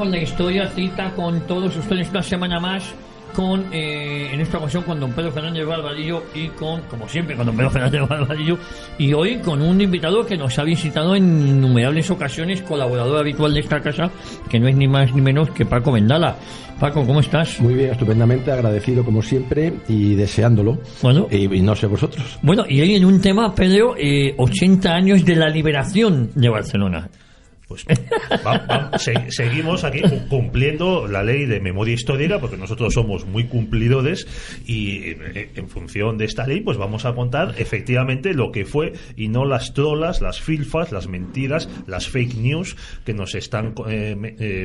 con la historia, cita con todos ustedes una semana más con, en esta ocasión con don Pedro Fernández Barbadillo y con, como siempre, con don Pedro Fernández Barbadillo, y hoy con un invitado que nos ha visitado en innumerables ocasiones, colaborador habitual de esta casa, que no es ni más ni menos que Paco Vendala. Paco, ¿cómo estás? Muy bien, estupendamente, agradecido como siempre y deseándolo. Bueno, y no sé vosotros. Bueno, y hoy en un tema, Pedro, 80 años de la liberación de Barcelona. Pues seguimos aquí cumpliendo la ley de memoria histórica, porque nosotros somos muy cumplidores, y en función de esta ley pues vamos a contar efectivamente lo que fue, y no las trolas, las filfas, las mentiras, las fake news que nos están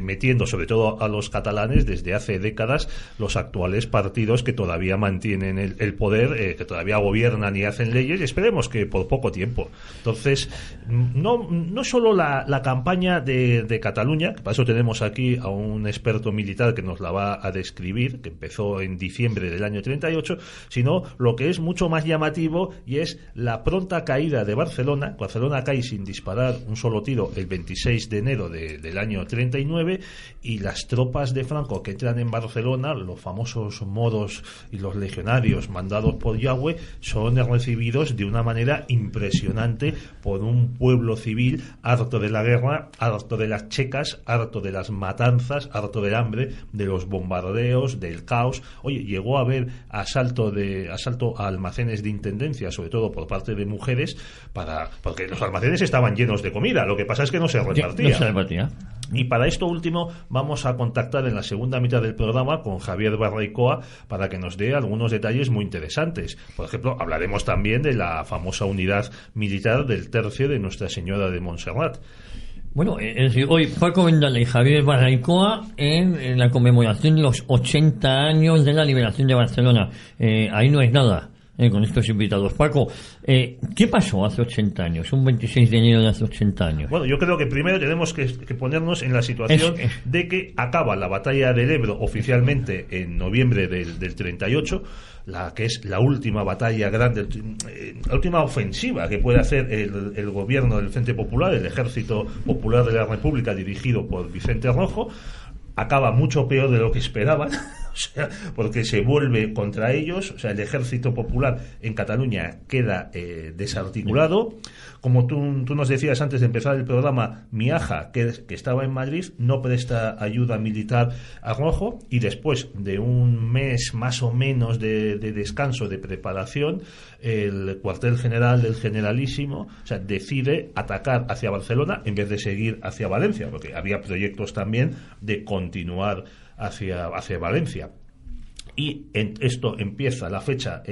metiendo, sobre todo a los catalanes, desde hace décadas los actuales partidos que todavía mantienen el poder, que todavía gobiernan y hacen leyes, y esperemos que por poco tiempo. Entonces, no solo la campaña de Cataluña, que para eso tenemos aquí a un experto militar que nos la va a describir, que empezó en diciembre del año 38, sino lo que es mucho más llamativo, y es la pronta caída de Barcelona. Barcelona cae sin disparar un solo tiro el 26 de enero del año 39, y las tropas de Franco que entran en Barcelona, los famosos moros y los legionarios mandados por Yagüe, son recibidos de una manera impresionante por un pueblo civil harto de la guerra, harto de las checas, harto de las matanzas, harto del hambre, de los bombardeos, del caos. Oye, llegó a haber asalto a almacenes de intendencia, sobre todo por parte de mujeres, porque los almacenes estaban llenos de comida, lo que pasa es que no se repartía. Y para esto último vamos a contactar en la segunda mitad del programa con Javier Barraicoa para que nos dé algunos detalles muy interesantes. Por ejemplo, hablaremos también de la famosa unidad militar del Tercio de Nuestra Señora de Montserrat. Bueno, hoy Paco Vendala y Javier Barraicoa en la conmemoración de los 80 años de la liberación de Barcelona. Ahí no es nada con estos invitados. Paco, ¿qué pasó hace 80 años? Un 26 de enero de hace 80 años. Bueno, yo creo que primero tenemos que ponernos en la situación de que acaba la batalla del Ebro oficialmente en noviembre del 38, la que es la última batalla grande, la última ofensiva que puede hacer el gobierno del Frente Popular, el Ejército Popular de la República dirigido por Vicente Rojo. Acaba mucho peor de lo que esperaban, o sea, porque se vuelve contra ellos. O sea, el Ejército Popular en Cataluña queda desarticulado. Como tú nos decías antes de empezar el programa, Miaja, que estaba en Madrid, no presta ayuda militar a Rojo, y después de un mes más o menos de descanso, de preparación, el cuartel general del Generalísimo, o sea, decide atacar hacia Barcelona en vez de seguir hacia Valencia, porque había proyectos también de continuar hacia Valencia. Y esto empieza, la fecha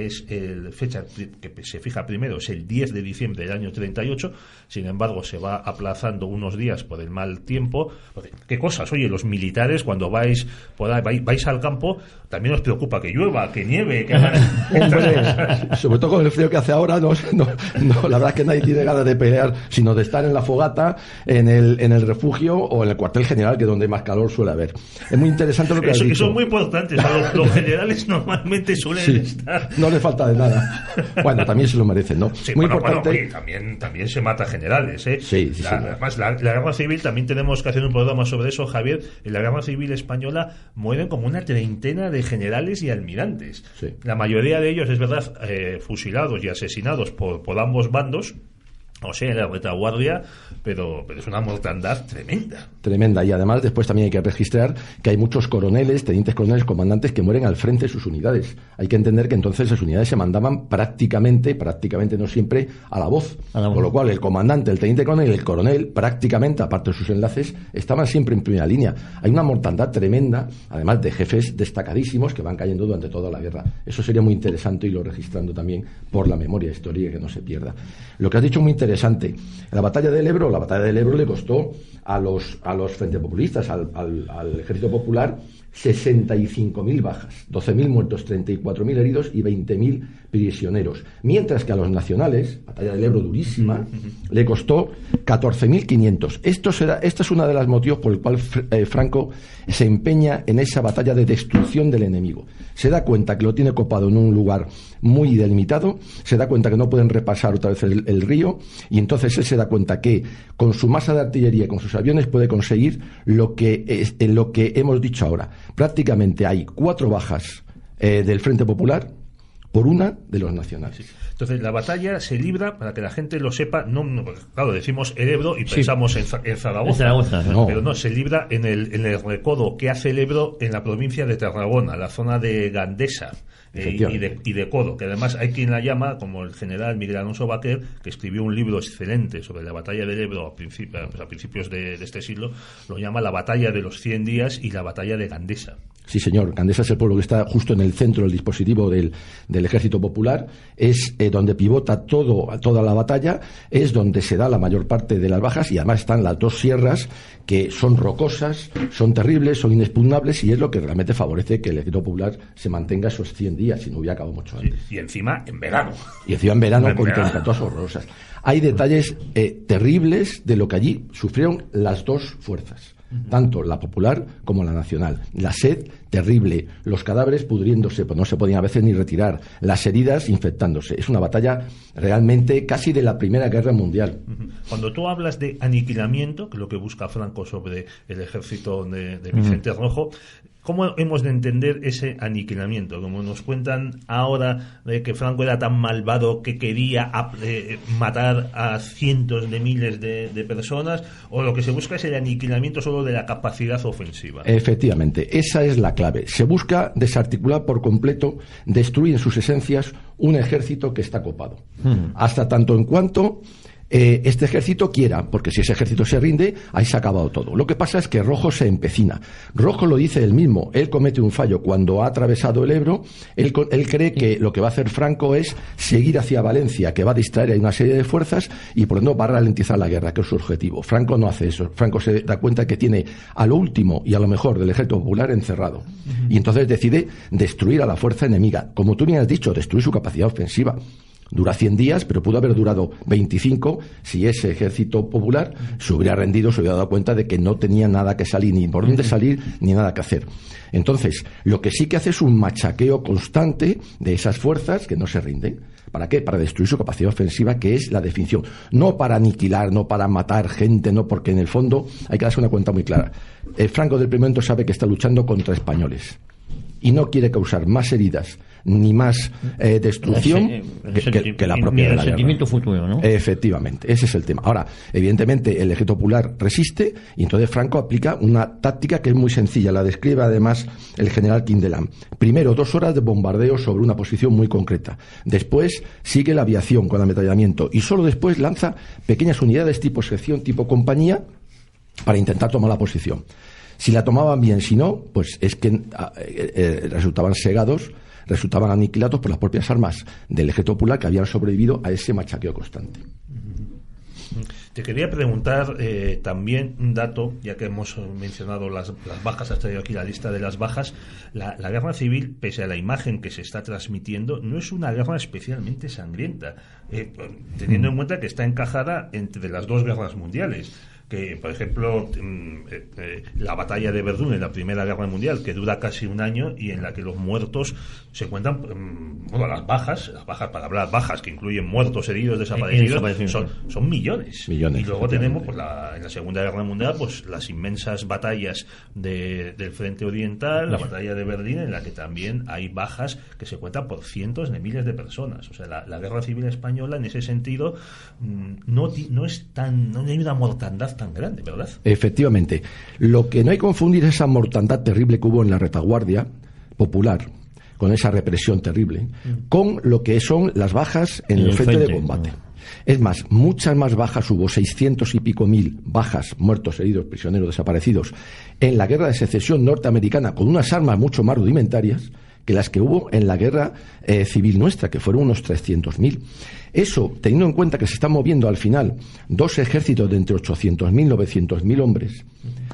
fecha que se fija primero, es el 10 de diciembre del año 38, sin embargo se va aplazando unos días por el mal tiempo. Porque, ¿qué cosas? Oye, los militares cuando vais al campo, también os preocupa que llueva, que nieve, que sobre todo con el frío que hace ahora, no, la verdad es que nadie tiene ganas de pelear, sino de estar en la fogata, en el refugio o en el cuartel general, que es donde más calor suele haber. Es muy interesante lo que has dicho. Eso es muy importante, los generales normalmente suelen estar. No le falta de nada. Bueno, también se lo merecen, ¿no? Sí, muy importante. Oye, también se mata generales, ¿eh? Sí. Además, la guerra civil, también tenemos que hacer un programa sobre eso, Javier. En la guerra civil española mueren como una treintena de generales y almirantes. Sí. La mayoría de ellos, es verdad, fusilados y asesinados por ambos bandos, o sea, en la retaguardia, pero es una mortandad tremenda. Tremenda, y además después también hay que registrar que hay muchos coroneles, tenientes coroneles, comandantes que mueren al frente de sus unidades. Hay que entender que entonces las unidades se mandaban prácticamente no siempre, a la voz. Con lo cual el comandante, el teniente coronel y el coronel, prácticamente, aparte de sus enlaces, estaban siempre en primera línea. Hay una mortandad tremenda, además de jefes destacadísimos que van cayendo durante toda la guerra. Eso sería muy interesante, irlo registrando también por la memoria histórica, que no se pierda. Lo que has dicho muy interesante. La batalla del Ebro le costó a los frente populistas, al Ejército Popular, 65.000 bajas, 12.000 muertos, 34.000 heridos y 20.000 prisioneros. Mientras que a los nacionales, batalla del Ebro durísima, le costó 14.500. Esta es una de las motivos por el cual Franco se empeña en esa batalla de destrucción del enemigo. Se da cuenta que lo tiene copado en un lugar muy delimitado, se da cuenta que no pueden repasar otra vez el río, y entonces él se da cuenta que con su masa de artillería y con sus aviones puede conseguir lo que hemos dicho ahora. Prácticamente hay 4 bajas del Frente Popular por una de los nacionales. Sí. Entonces la batalla se libra, para que la gente lo sepa, claro, decimos el Ebro y pensamos en Zaragoza, no. Pero no, se libra en el recodo que hace el Ebro en la provincia de Tarragona, la zona de Gandesa. Y de Codo, que además hay quien la llama, como el general Miguel Alonso Baquer, que escribió un libro excelente sobre la batalla del Ebro a principios de este siglo, lo llama la batalla de los 100 días y la batalla de Gandesa. Sí, señor. Gandesa es el pueblo que está justo en el centro del dispositivo del Ejército Popular. Es donde pivota toda la batalla, es donde se da la mayor parte de las bajas, y además están las 2 sierras que son rocosas, son terribles, son inexpugnables, y es lo que realmente favorece que el Ejército Popular se mantenga esos 100 días, si no hubiera acabado mucho antes. Sí, y encima en verano. Con temperaturas horrorosas. Hay detalles terribles de lo que allí sufrieron las 2 fuerzas, tanto la popular como la nacional. La sed terrible, los cadáveres pudriéndose, pues no se podían a veces ni retirar, las heridas infectándose. Es una batalla realmente casi de la Primera Guerra Mundial. Cuando tú hablas de aniquilamiento, que es lo que busca Franco sobre el ejército de Vicente Rojo, ¿cómo hemos de entender ese aniquilamiento? Como nos cuentan ahora de que Franco era tan malvado que quería matar a cientos de miles de personas, o lo que se busca es el aniquilamiento solo de la capacidad ofensiva. Efectivamente, esa es la clave. Se busca desarticular por completo, destruir en sus esencias un ejército que está copado. Hasta tanto en cuanto este ejército quiera, porque si ese ejército se rinde, ahí se ha acabado todo. Lo que pasa es que Rojo se empecina. Rojo lo dice él mismo, él comete un fallo cuando ha atravesado el Ebro. Él cree que lo que va a hacer Franco es seguir hacia Valencia, que va a distraer a una serie de fuerzas y por no va a ralentizar la guerra, que es su objetivo. Franco no hace eso. Franco se da cuenta que tiene a lo último y a lo mejor del Ejército Popular encerrado, y entonces decide destruir a la fuerza enemiga. Como tú bien has dicho, destruir su capacidad ofensiva. Dura 100 días, pero pudo haber durado 25 si ese Ejército Popular se hubiera rendido, se hubiera dado cuenta de que no tenía nada que salir, ni por dónde salir, ni nada que hacer. Entonces, lo que sí que hace es un machaqueo constante de esas fuerzas que no se rinden. ¿Para qué? Para destruir su capacidad ofensiva, que es la definición. No para aniquilar, no para matar gente, no, porque en el fondo hay que darse una cuenta muy clara. Franco del primer momento sabe que está luchando contra españoles y no quiere causar más heridas ni más destrucción que la propia de la sentimiento futuro, ¿no? Efectivamente, ese es el tema. Ahora, evidentemente, el Ejército Popular resiste, y entonces Franco aplica una táctica que es muy sencilla, la describe además el general Quindelán. Primero, 2 horas de bombardeo sobre una posición muy concreta. Después sigue la aviación con ametrallamiento, y solo después lanza pequeñas unidades tipo sección, tipo compañía, para intentar tomar la posición. Si la tomaban bien, si no, pues es que resultaban cegados, resultaban aniquilados por las propias armas del Ejército Popular, que habían sobrevivido a ese machaqueo constante. Te quería preguntar también un dato, ya que hemos mencionado las bajas, has traído aquí la lista de las bajas. La guerra civil, pese a la imagen que se está transmitiendo, no es una guerra especialmente sangrienta, teniendo en cuenta que está encajada entre las 2 guerras mundiales. Que, por ejemplo, la batalla de Verdún en la Primera Guerra Mundial, que dura casi un año y en la que los muertos se cuentan, las bajas, para hablar bajas, que incluyen muertos, heridos, desaparecidos, son millones. Y luego tenemos, pues, en la Segunda Guerra Mundial, pues las inmensas batallas del Frente Oriental, la batalla de Verdún, en la que también hay bajas que se cuentan por cientos de miles de personas. O sea, la Guerra Civil Española, en ese sentido, no hay una mortandad tan grande, ¿verdad? Efectivamente. Lo que no hay que confundir es esa mortandad terrible que hubo en la retaguardia popular, con esa represión terrible, con lo que son las bajas en el frente de combate. Es más, muchas más bajas hubo, 600 y pico mil bajas, muertos, heridos, prisioneros, desaparecidos, en la guerra de secesión norteamericana, con unas armas mucho más rudimentarias, que las que hubo en la guerra civil nuestra, que fueron unos 300.000. Eso, teniendo en cuenta que se están moviendo al final 2 ejércitos de entre 800.000 y 900.000 hombres,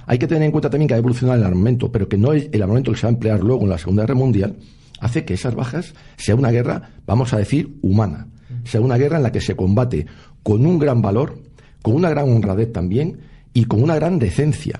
hay que tener en cuenta también que ha evolucionado el armamento, pero que no es el armamento que se va a emplear luego en la Segunda Guerra Mundial, hace que esas bajas sea una guerra, vamos a decir, humana, sea una guerra en la que se combate con un gran valor, con una gran honradez también y con una gran decencia.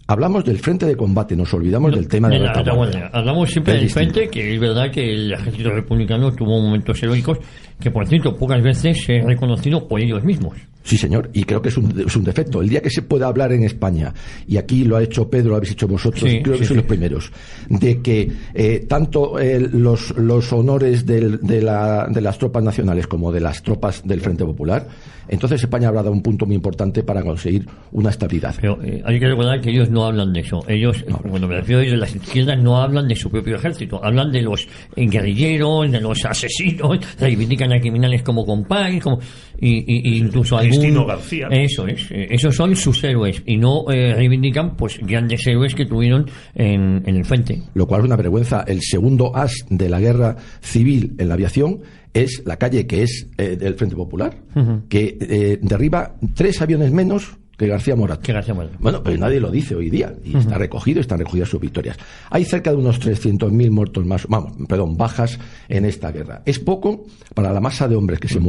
Hablamos del frente de combate, nos olvidamos del tema de la retaguardia. Hablamos siempre del frente, que es verdad que el ejército republicano tuvo momentos heroicos que, por cierto, pocas veces se han reconocido por ellos mismos. Sí, señor, y creo que es un defecto. El día que se pueda hablar en España, y aquí lo ha hecho Pedro, lo habéis hecho vosotros, creo que son los primeros, de que tanto los honores de las tropas nacionales como de las tropas del Frente Popular, entonces España habrá dado un punto muy importante para conseguir una estabilidad. Pero hay que recordar que ellos no hablan de eso. Ellos, cuando me refiero a ellos, las izquierdas no hablan de su propio ejército, hablan de los guerrilleros, de los asesinos, reivindican a criminales como compay, y incluso Cristino García. Eso es, esos son sus héroes y no reivindican pues grandes héroes que tuvieron en el frente. Lo cual es una vergüenza. El segundo as de la guerra civil en la aviación es la calle que es del Frente Popular, que derriba 3 aviones menos que García Morato. Bueno, pero nadie lo dice hoy día y está recogido, están recogidas sus victorias. Hay cerca de unos 300.000 muertos más, bajas en esta guerra. Es poco para la masa de hombres que se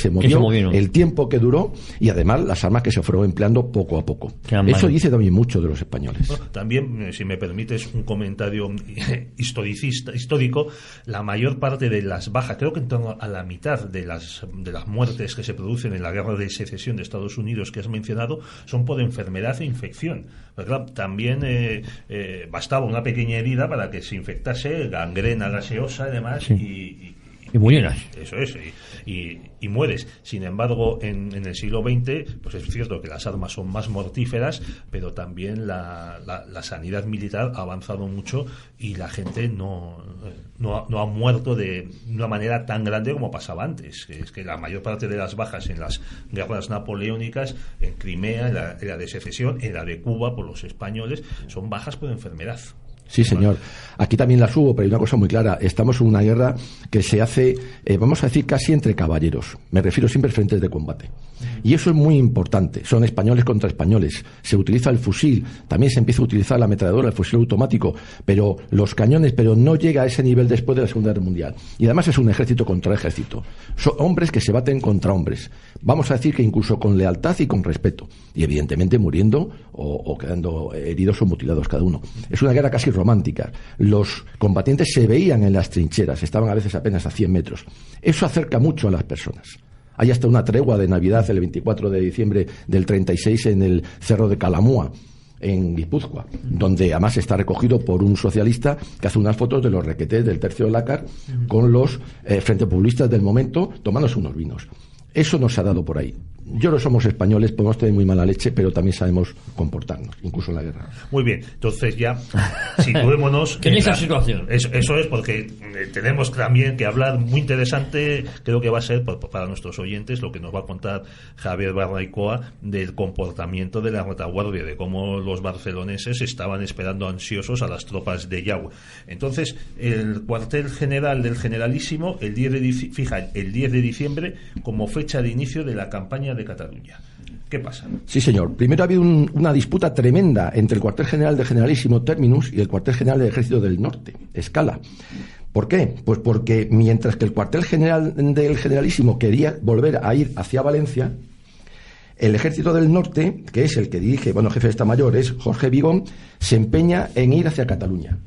murió, el tiempo que duró y además las armas que se fueron empleando poco a poco. Eso dice también mucho de los españoles. Bueno, también, si me permites un comentario histórico, la mayor parte de las bajas, creo que en torno a la mitad de las muertes que se producen en la guerra de secesión de Estados Unidos que has mencionado, son por enfermedad e infección. Pero claro, también bastaba una pequeña herida para que se infectase, gangrena gaseosa y demás, y murieras. Eso es, y mueres. Sin embargo, en el siglo XX, pues es cierto que las armas son más mortíferas, pero también la sanidad militar ha avanzado mucho y la gente no ha muerto de una manera tan grande como pasaba antes. Es que la mayor parte de las bajas en las guerras napoleónicas, en Crimea, en la de secesión, en la de Cuba por los españoles, son bajas por enfermedad. Sí, señor. Aquí también las hubo, pero hay una cosa muy clara. Estamos en una guerra que se hace, vamos a decir, casi entre caballeros. Me refiero siempre a frentes de combate. Y eso es muy importante. Son españoles contra españoles. Se utiliza el fusil. También se empieza a utilizar la ametralladora, el fusil automático. Pero los cañones, pero no llega a ese nivel después de la Segunda Guerra Mundial. Y además es un ejército contra ejército. Son hombres que se baten contra hombres. Vamos a decir que incluso con lealtad y con respeto. Y evidentemente muriendo o quedando heridos o mutilados cada uno. Es una guerra casi romántica. Los combatientes se veían en las trincheras, estaban a veces apenas a 100 metros. Eso acerca mucho a las personas. Hay hasta una tregua de Navidad el 24 de diciembre del 36 en el Cerro de Calamúa, en Guipúzcoa, donde además está recogido por un socialista que hace unas fotos de los requetés del Tercio de Lácar con los frente populistas del momento tomándose unos vinos. Eso nos ha dado por ahí. Yo no somos españoles, podemos tener muy mala leche, pero también sabemos comportarnos, incluso en la guerra. Muy bien, entonces ya situémonos en esa situación. Eso es porque tenemos también que hablar muy interesante, creo que va a ser para nuestros oyentes lo que nos va a contar Javier Barraicoa del comportamiento de la retaguardia, de cómo los barceloneses estaban esperando ansiosos a las tropas de Yagüe. Entonces, el cuartel general del Generalísimo, el 10 de diciembre como fecha de inicio de la campaña de Cataluña. ¿Qué pasa? Sí, señor. Primero ha habido una disputa tremenda entre el cuartel general del Generalísimo Terminus y el cuartel general del Ejército del Norte, Escala. ¿Por qué? Pues porque mientras que el cuartel general del Generalísimo quería volver a ir hacia Valencia, el Ejército del Norte, que es el que dirige, jefe de Estado Mayor, es Jorge Vigón, se empeña en ir hacia Cataluña.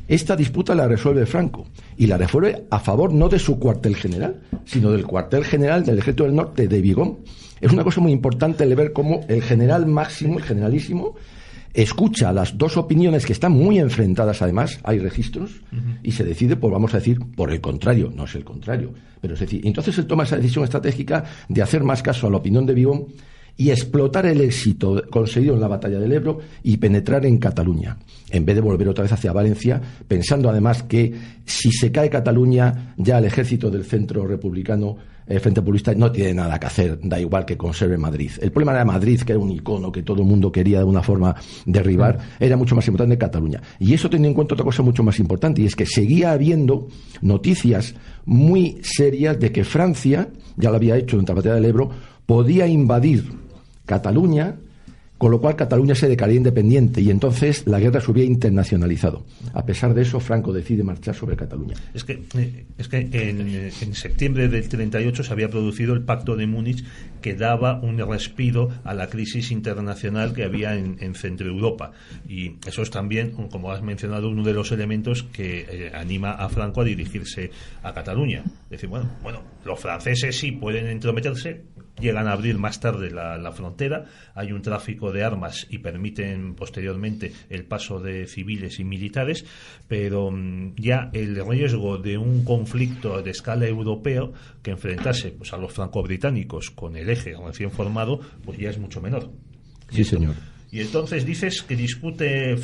Esta disputa la resuelve Franco, y la resuelve a favor no de su cuartel general, sino del cuartel general del Ejército del Norte, de Vigón. Es una cosa muy importante el ver cómo el general máximo, el generalísimo, escucha las dos opiniones que están muy enfrentadas, además, hay registros, y se decide, vamos a decir, por el contrario, no es el contrario, pero es decir, entonces él toma esa decisión estratégica de hacer más caso a la opinión de Vigón y explotar el éxito conseguido en la batalla del Ebro y penetrar en Cataluña, en vez de volver otra vez hacia Valencia, pensando además que si se cae Cataluña, ya el ejército del centro republicano, Frente Populista, no tiene nada que hacer, da igual que conserve Madrid. El problema era Madrid, que era un icono que todo el mundo quería de alguna forma derribar, era mucho más importante que Cataluña. Y eso tenía en cuenta otra cosa mucho más importante, y es que seguía habiendo noticias muy serias de que Francia, ya lo había hecho durante la batalla del Ebro, podía invadir Cataluña, con lo cual Cataluña se declararía independiente y entonces la guerra se hubiera internacionalizado. A pesar de eso, Franco decide marchar sobre Cataluña. Es que en septiembre del 38 se había producido el Pacto de Múnich, que daba un respiro a la crisis internacional que había en Centro Europa. Y eso es también, como has mencionado, uno de los elementos que anima a Franco a dirigirse a Cataluña. Es decir, bueno, los franceses sí pueden entrometerse, llegan a abrir más tarde la frontera, hay un tráfico de armas y permiten posteriormente el paso de civiles y militares, pero ya el riesgo de un conflicto de escala europeo que enfrentase pues a los franco-británicos con el eje recién formado, pues ya es mucho menor. Sí, señor. Y entonces dices que discute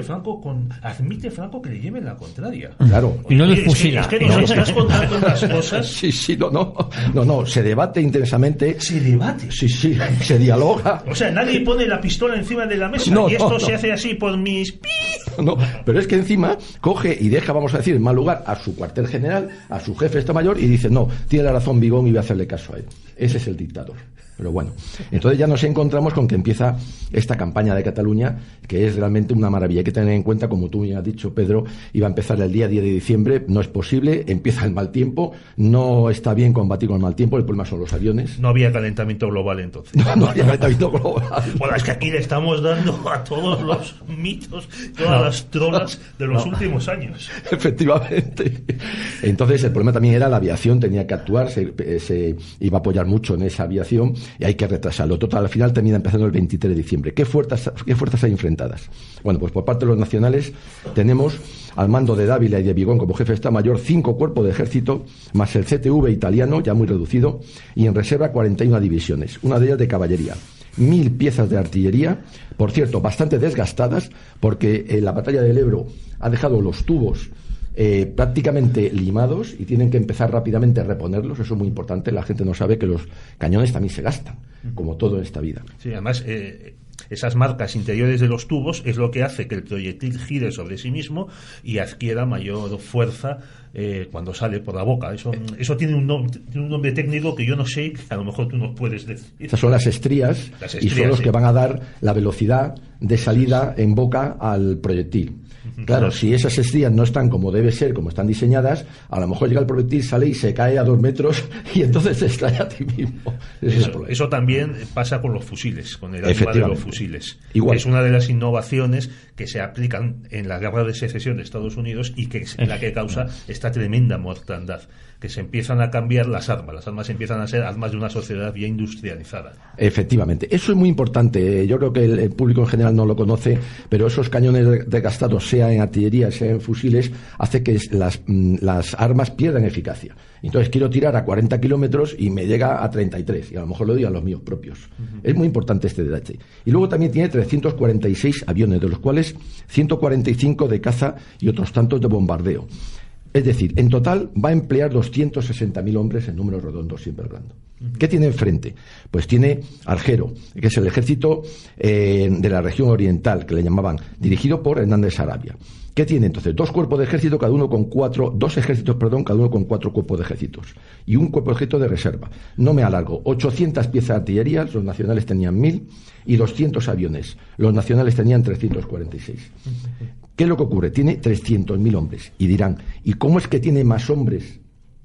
Franco admite Franco que le lleven la contraria. Claro. Y no les fusila. Es que nos estás contando unas cosas. Sí, no, se debate intensamente. ¿Se debate? Sí, se dialoga. O sea, nadie pone la pistola encima de la mesa y esto se hace así por mis... No, pero es que encima coge y deja, vamos a decir, en mal lugar a su cuartel general, a su jefe de Estado Mayor, y dice, no, tiene la razón Vigón y voy a hacerle caso a él. Ese es el dictador. Pero bueno, entonces ya nos encontramos con que empieza esta campaña de Cataluña, que es realmente una maravilla. Hay que tener en cuenta, como tú me has dicho, Pedro, iba a empezar el día 10 de diciembre, no es posible, empieza el mal tiempo, no está bien combatir con el mal tiempo, el problema son los aviones. No había calentamiento global entonces. No había calentamiento global. Bueno, es que aquí le estamos dando a todos los mitos, todas las trolas de los últimos años. Efectivamente. Entonces el problema también era la aviación, tenía que actuar, se iba a apoyar mucho en esa aviación, y hay que retrasarlo. Total, al final termina empezando el 23 de diciembre. ¿Qué fuerzas hay enfrentadas? Bueno, pues por parte de los nacionales tenemos al mando de Dávila y de Vigón como jefe de Estado Mayor 5 cuerpos de ejército, más el CTV italiano, ya muy reducido, y en reserva 41 divisiones, una de ellas de caballería. 1000 piezas de artillería, por cierto, bastante desgastadas, porque la batalla del Ebro ha dejado los tubos prácticamente limados y tienen que empezar rápidamente a reponerlos. Eso es muy importante. La gente no sabe que los cañones también se gastan, como todo en esta vida. Sí, además esas marcas interiores de los tubos es lo que hace que el proyectil gire sobre sí mismo y adquiera mayor fuerza cuando sale por la boca. Eso tiene un nombre técnico que yo no sé, que a lo mejor tú nos puedes decir. Estas son las estrías y son los que van a dar la velocidad de salida en boca al proyectil. Claro, si esas estrías no están como debe ser, como están diseñadas, a lo mejor llega el proyectil, sale y se cae a 2 metros y entonces se estalla a ti mismo. Eso también pasa con los fusiles, con el arma de los fusiles. Igual. Es una de las innovaciones que se aplican en la guerra de secesión de Estados Unidos y que es la que causa esta tremenda mortandad, que se empiezan a cambiar las armas empiezan a ser armas de una sociedad ya industrializada. Efectivamente, eso es muy importante. Yo creo que el público en general no lo conoce, pero esos cañones desgastados, sea en artillería, sea en fusiles, hace que las armas pierdan eficacia. Entonces quiero tirar a 40 kilómetros y me llega a 33, y a lo mejor lo doy a los míos propios. Es muy importante este detalle. Y luego también tiene 346 aviones, de los cuales 145 de caza y otros tantos de bombardeo. Es decir, en total va a emplear 260.000 hombres en números redondos, siempre hablando. ¿Qué tiene enfrente? Pues tiene Argero, que es el ejército de la región oriental, que le llamaban, dirigido por Hernández Sarabia. ¿Qué tiene entonces? 2 cuerpos de ejército, cada uno con 4 cuerpos de ejércitos. Y un cuerpo de ejército de reserva. No me alargo. 800 piezas de artillería, los nacionales tenían 1000, y 200 aviones. Los nacionales tenían 346. ¿Qué es lo que ocurre? Tiene 300.000 hombres. Y dirán, ¿y cómo es que tiene más hombres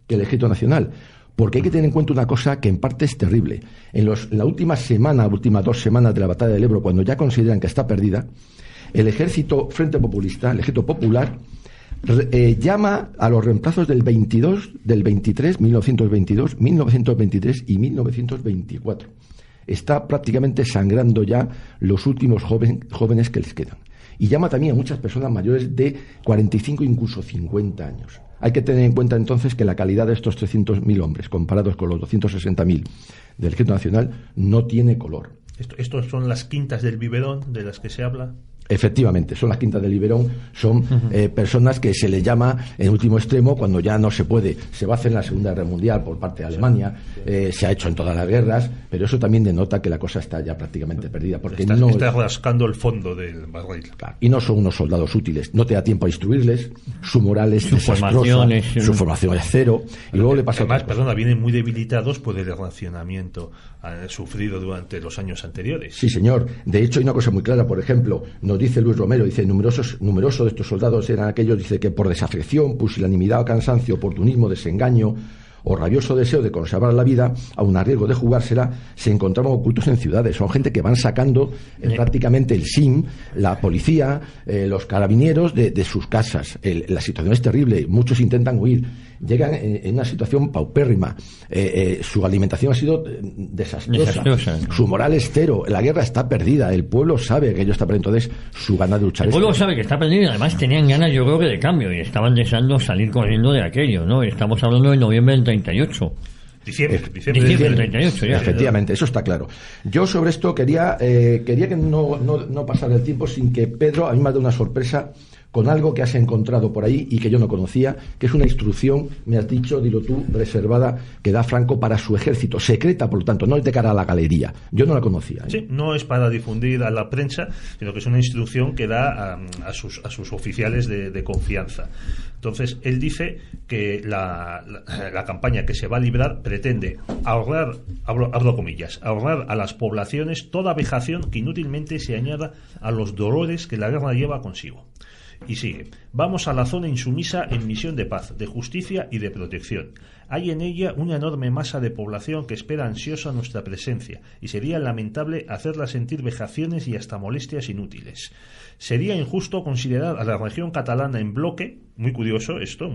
que el ejército nacional? Porque hay que tener en cuenta una cosa que en parte es terrible. En la últimas 2 semanas de la batalla del Ebro, cuando ya consideran que está perdida, el ejército Frente Populista, el ejército popular, llama a los reemplazos del 22, del 23, 1922, 1923 y 1924. Está prácticamente sangrando ya los últimos jóvenes que les quedan. y llama también a muchas personas mayores de 45, incluso 50 años. Hay que tener en cuenta entonces que la calidad de estos 300.000 hombres, comparados con los 260.000 del Ejército Nacional, no tiene color. ¿Estos son las quintas del biberón de las que se habla? Efectivamente, son las quintas del Liberón, son personas que se les llama en último extremo cuando ya no se puede. Se va a hacer en la Segunda Guerra Mundial por parte de Alemania, se ha hecho en todas las guerras, pero eso también denota que la cosa está ya prácticamente perdida. Porque está rascando el fondo del barril. Claro, y no son unos soldados útiles, no te da tiempo a instruirles, su moral es desastrosa, su formación es cero, y luego le pasa además, vienen muy debilitados por el racionamiento sufrido durante los años anteriores. Sí, señor. De hecho, hay una cosa muy clara, por ejemplo, nos dice Luis Romero, dice, numerosos de estos soldados eran aquellos, dice, que por desafección, pusilanimidad o cansancio, oportunismo, desengaño o rabioso deseo de conservar la vida, aun a riesgo de jugársela, se encontraban ocultos en ciudades. Son gente que van sacando prácticamente el SIM, la policía, los carabineros de sus casas. La situación es terrible, muchos intentan huir, llegan en una situación paupérrima, su alimentación ha sido desastrosa, su moral es cero, la guerra está perdida, el pueblo sabe que ello está perdido, entonces su ganas de luchar. El pueblo sabe que está perdido y además tenían ganas, yo creo que de cambio, y estaban deseando salir corriendo de aquello, ¿no? Estamos hablando de noviembre del 38. Diciembre del 38 ya. Efectivamente, eso está claro. Yo sobre esto quería que no pasara el tiempo sin que Pedro a mí me ha dado una sorpresa con algo que has encontrado por ahí y que yo no conocía, que es una instrucción, me has dicho, dilo tú, reservada, que da Franco para su ejército, secreta, por lo tanto, no es de cara a la galería. Yo no la conocía. Sí, no es para difundir a la prensa, sino que es una instrucción que da a sus oficiales de confianza. Entonces, él dice que la campaña que se va a librar pretende ahorrar, abro comillas, ahorrar a las poblaciones toda vejación que inútilmente se añada a los dolores que la guerra lleva consigo. Y sigue, vamos a la zona insumisa en misión de paz, de justicia y de protección. Hay en ella una enorme masa de población que espera ansiosa nuestra presencia, y sería lamentable hacerla sentir vejaciones y hasta molestias inútiles. Sería injusto considerar a la región catalana en bloque, muy curioso esto,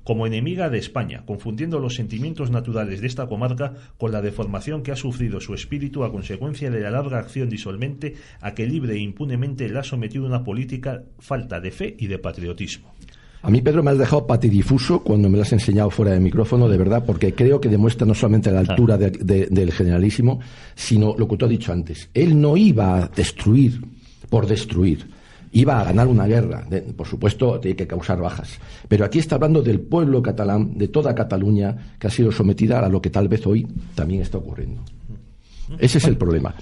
como enemiga de España, confundiendo los sentimientos naturales de esta comarca con la deformación que ha sufrido su espíritu a consecuencia de la larga acción disolvente a que libre e impunemente le ha sometido una política falta de fe y de patriotismo. A mí, Pedro, me has dejado patidifuso cuando me lo has enseñado fuera de micrófono, de verdad, porque creo que demuestra no solamente la altura del generalísimo, sino lo que tú has dicho antes. Él no iba a destruir por destruir, iba a ganar una guerra. Por supuesto, tiene que causar bajas. Pero aquí está hablando del pueblo catalán, de toda Cataluña, que ha sido sometida a lo que tal vez hoy también está ocurriendo. Ese es el problema.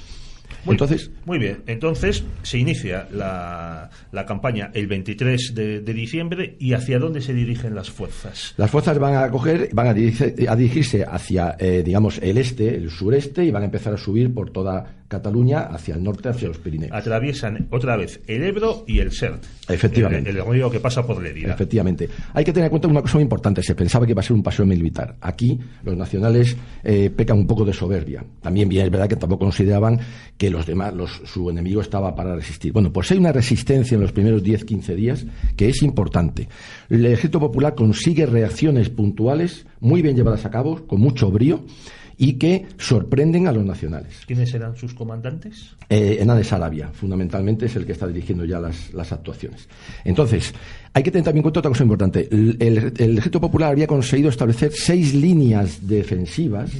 Muy bien, entonces se inicia la campaña el 23 de diciembre. ¿Y hacia dónde se dirigen las fuerzas? Las fuerzas van a dirigirse hacia, digamos, el este, el sureste, y van a empezar a subir por toda Cataluña hacia el norte, hacia los Pirineos. Atraviesan otra vez el Ebro y el Sert. Efectivamente. El río que pasa por Lérida. Efectivamente. Hay que tener en cuenta una cosa muy importante. Se pensaba que iba a ser un paseo militar. Aquí los nacionales pecan un poco de soberbia. También bien es verdad que tampoco consideraban que los demás, su enemigo estaba para resistir. Bueno, pues hay una resistencia en los primeros 10-15 días que es importante. El Ejército Popular consigue reacciones puntuales muy bien llevadas a cabo, con mucho brío, y que sorprenden a los nacionales. ¿Quiénes eran sus comandantes? Hernán Sarabia, fundamentalmente, es el que está dirigiendo ya las actuaciones. Entonces, hay que tener también en cuenta otra cosa importante. El Ejército Popular había conseguido establecer 6 líneas defensivas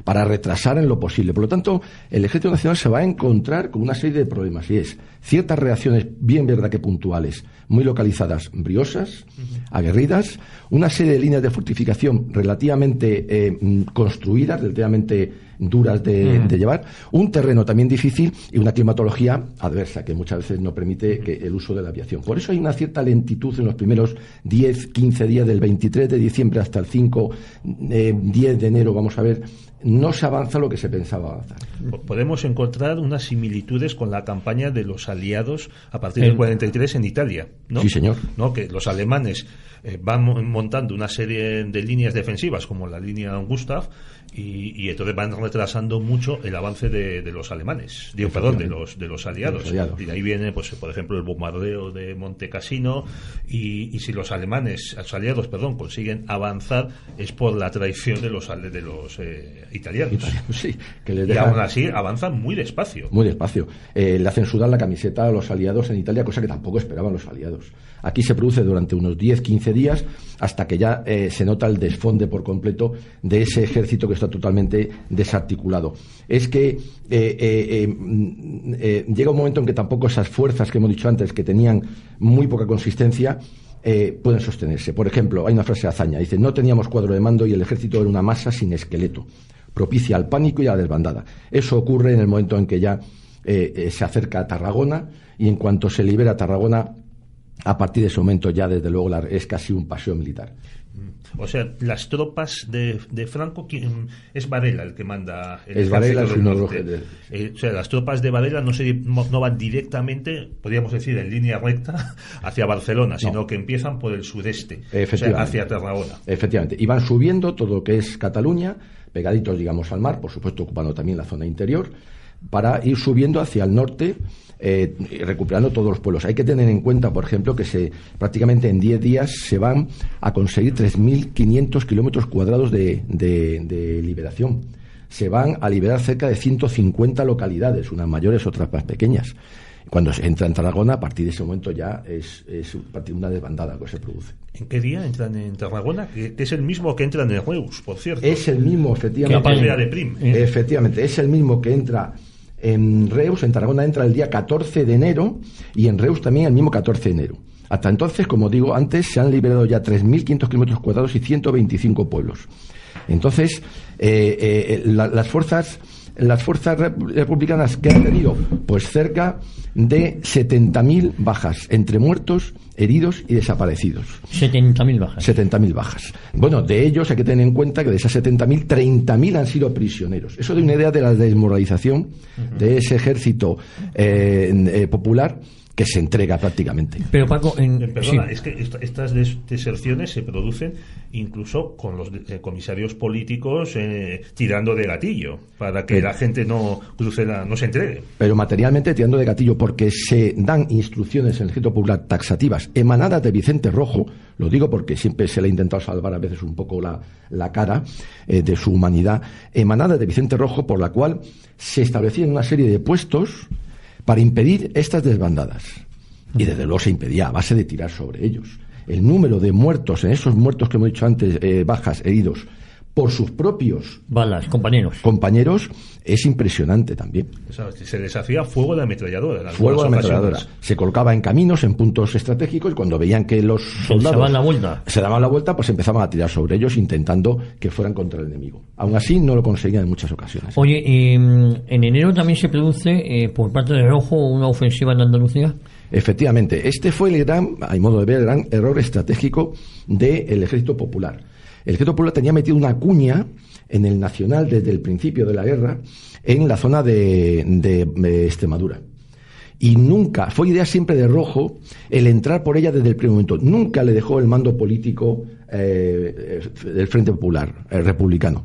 para retrasar en lo posible. Por lo tanto, el Ejército Nacional se va a encontrar con una serie de problemas, y es ciertas reacciones bien verdad que puntuales, muy localizadas, briosas, aguerridas, una serie de líneas de fortificación relativamente construidas, relativamente duras de llevar, un terreno también difícil y una climatología adversa que muchas veces no permite el uso de la aviación. Por eso hay una cierta lentitud en los primeros 10-15 días, del 23 de diciembre hasta el 10 de enero, vamos a ver. No se avanza lo que se pensaba avanzar. Podemos encontrar unas similitudes con la campaña de los aliados a partir del 43 en Italia, ¿no? Sí, señor. ¿No? Que los alemanes van montando una serie de líneas defensivas, como la línea Gustav, y entonces van retrasando mucho el avance de los alemanes, de los aliados. Y de ahí viene, pues, por ejemplo, el bombardeo de Monte Cassino, y si los aliados consiguen avanzar, es por la traición de los italianos. Sí, que les Y dejan... aún así avanzan muy despacio. Muy despacio. Le hacen sudar la camiseta a los aliados en Italia, cosa que tampoco esperaban los aliados. Aquí se produce durante unos 10-15 días hasta que ya se nota el desfonde por completo de ese ejército que está totalmente desarticulado. Es que llega un momento en que tampoco esas fuerzas que hemos dicho antes, que tenían muy poca consistencia, pueden sostenerse. Por ejemplo, hay una frase de Azaña, dice: no teníamos cuadro de mando y el ejército era una masa sin esqueleto, propicia al pánico y a la desbandada. Eso ocurre en el momento en que ya se acerca a Tarragona, y en cuanto se libera Tarragona, a partir de ese momento ya desde luego es casi un paseo militar. O sea, las tropas de Franco, es Varela el que manda el es Varela, es uno o sea, las tropas de Varela no van directamente, podríamos decir, en línea recta hacia Barcelona, sino que empiezan por el sudeste, o sea, hacia Tarragona. Efectivamente, y van subiendo todo lo que es Cataluña, pegaditos, digamos, al mar, por supuesto ocupando también la zona interior, para ir subiendo hacia el norte, recuperando todos los pueblos. Hay que tener en cuenta, por ejemplo, que prácticamente en 10 días se van a conseguir 3.500 kilómetros cuadrados de liberación. Se van a liberar cerca de 150 localidades, unas mayores, otras más pequeñas. Cuando se entra en Tarragona, a partir de ese momento ya es una desbandada que se produce. ¿En qué día entran en Tarragona? Que es el mismo que entra en Reus, por cierto. Es el mismo, efectivamente. De Prim. Efectivamente, es el mismo que entra en Reus. En Tarragona entra el día 14 de enero y en Reus también el mismo 14 de enero. Hasta entonces, como digo antes, se han liberado ya 3.500 kilómetros cuadrados y 125 pueblos. Entonces, las fuerzas republicanas que han tenido, pues cerca de 70.000 bajas, entre muertos, heridos y desaparecidos. 70.000 bajas. 70.000 bajas. Bueno, de ellos hay que tener en cuenta que de esas 70.000, 30.000 han sido prisioneros. Eso da una idea de la desmoralización de ese ejército popular que se entrega prácticamente. Pero Paco, perdona, sí. Es que estas deserciones se producen incluso con los comisarios políticos tirando de gatillo para que la gente no se entregue. Pero materialmente tirando de gatillo, porque se dan instrucciones en el ejército popular taxativas emanadas de Vicente Rojo. Lo digo porque siempre se le ha intentado salvar a veces un poco la cara de su humanidad, emanadas de Vicente Rojo, por la cual se establecían una serie de puestos para impedir estas desbandadas. Y desde luego se impedía a base de tirar sobre ellos. El número de muertos, en esos muertos que hemos dicho antes, bajas, heridos, por sus propios compañeros, es impresionante también. O sea, se les hacía fuego de ametralladora. Fuego de ametralladora. Se colocaba en caminos, en puntos estratégicos, y cuando veían que los soldados se daban la vuelta, pues empezaban a tirar sobre ellos intentando que fueran contra el enemigo. Aún así no lo conseguían en muchas ocasiones. Oye, en enero también se produce por parte de Rojo una ofensiva en Andalucía. Efectivamente, este fue a mi modo de ver, el gran error estratégico del Ejército Popular. El Ejército Popular tenía metido una cuña en el Nacional desde el principio de la guerra en la zona de Extremadura. Y nunca, fue idea siempre de Rojo el entrar por ella desde el primer momento. Nunca le dejó el mando político del Frente Popular, republicano.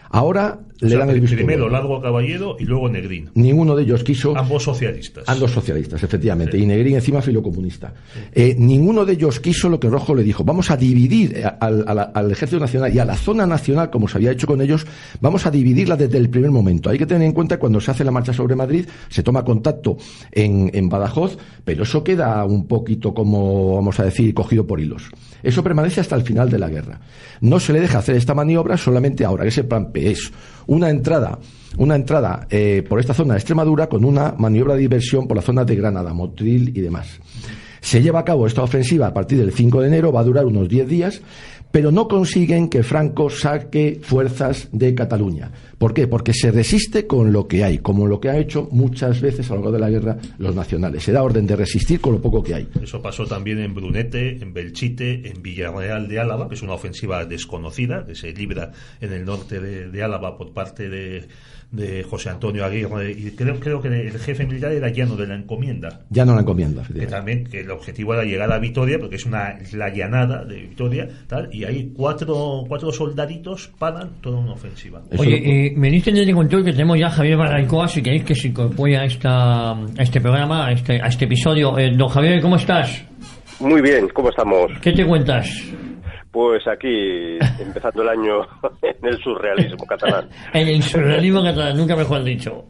Ahora le dan el visto primero bueno. Largo Caballero y luego Negrín. Ninguno de ellos quiso. Ambos socialistas, efectivamente. Sí. Y Negrín encima filocomunista. Sí. Ninguno de ellos quiso lo que Rojo le dijo. Vamos a dividir al Ejército Nacional y a la zona nacional, como se había hecho con ellos, vamos a dividirla desde el primer momento. Hay que tener en cuenta cuando se hace la marcha sobre Madrid, se toma contacto en Badajoz, pero eso queda un poquito, como vamos a decir, cogido por hilos. Eso permanece hasta el final de la guerra. No se le deja hacer esta maniobra solamente ahora, que ese plan P es una entrada por esta zona de Extremadura con una maniobra de diversión por la zona de Granada, Motril y demás. Se lleva a cabo esta ofensiva a partir del 5 de enero, va a durar unos 10 días, pero no consiguen que Franco saque fuerzas de Cataluña. ¿Por qué? Porque se resiste con lo que hay, como lo que han hecho muchas veces a lo largo de la guerra los nacionales. Se da orden de resistir con lo poco que hay. Eso pasó también en Brunete, en Belchite, en Villarreal de Álava, que es una ofensiva desconocida, que se libra en el norte de Álava por parte de José Antonio Aguirre, y creo que el jefe militar era Llano de la Encomienda. Llano de la Encomienda, que el objetivo era llegar a Vitoria, porque es la llanada de Vitoria, tal, y ahí cuatro soldaditos paran toda una ofensiva. Oye, me dicen desde control que tenemos ya a Javier Barraicoa, si queréis que se incorpore a este programa, a este episodio. Don Javier, ¿cómo estás? Muy bien, ¿cómo estamos? ¿Qué te cuentas? Pues aquí, empezando el año en el surrealismo catalán. En el surrealismo catalán, nunca mejor dicho.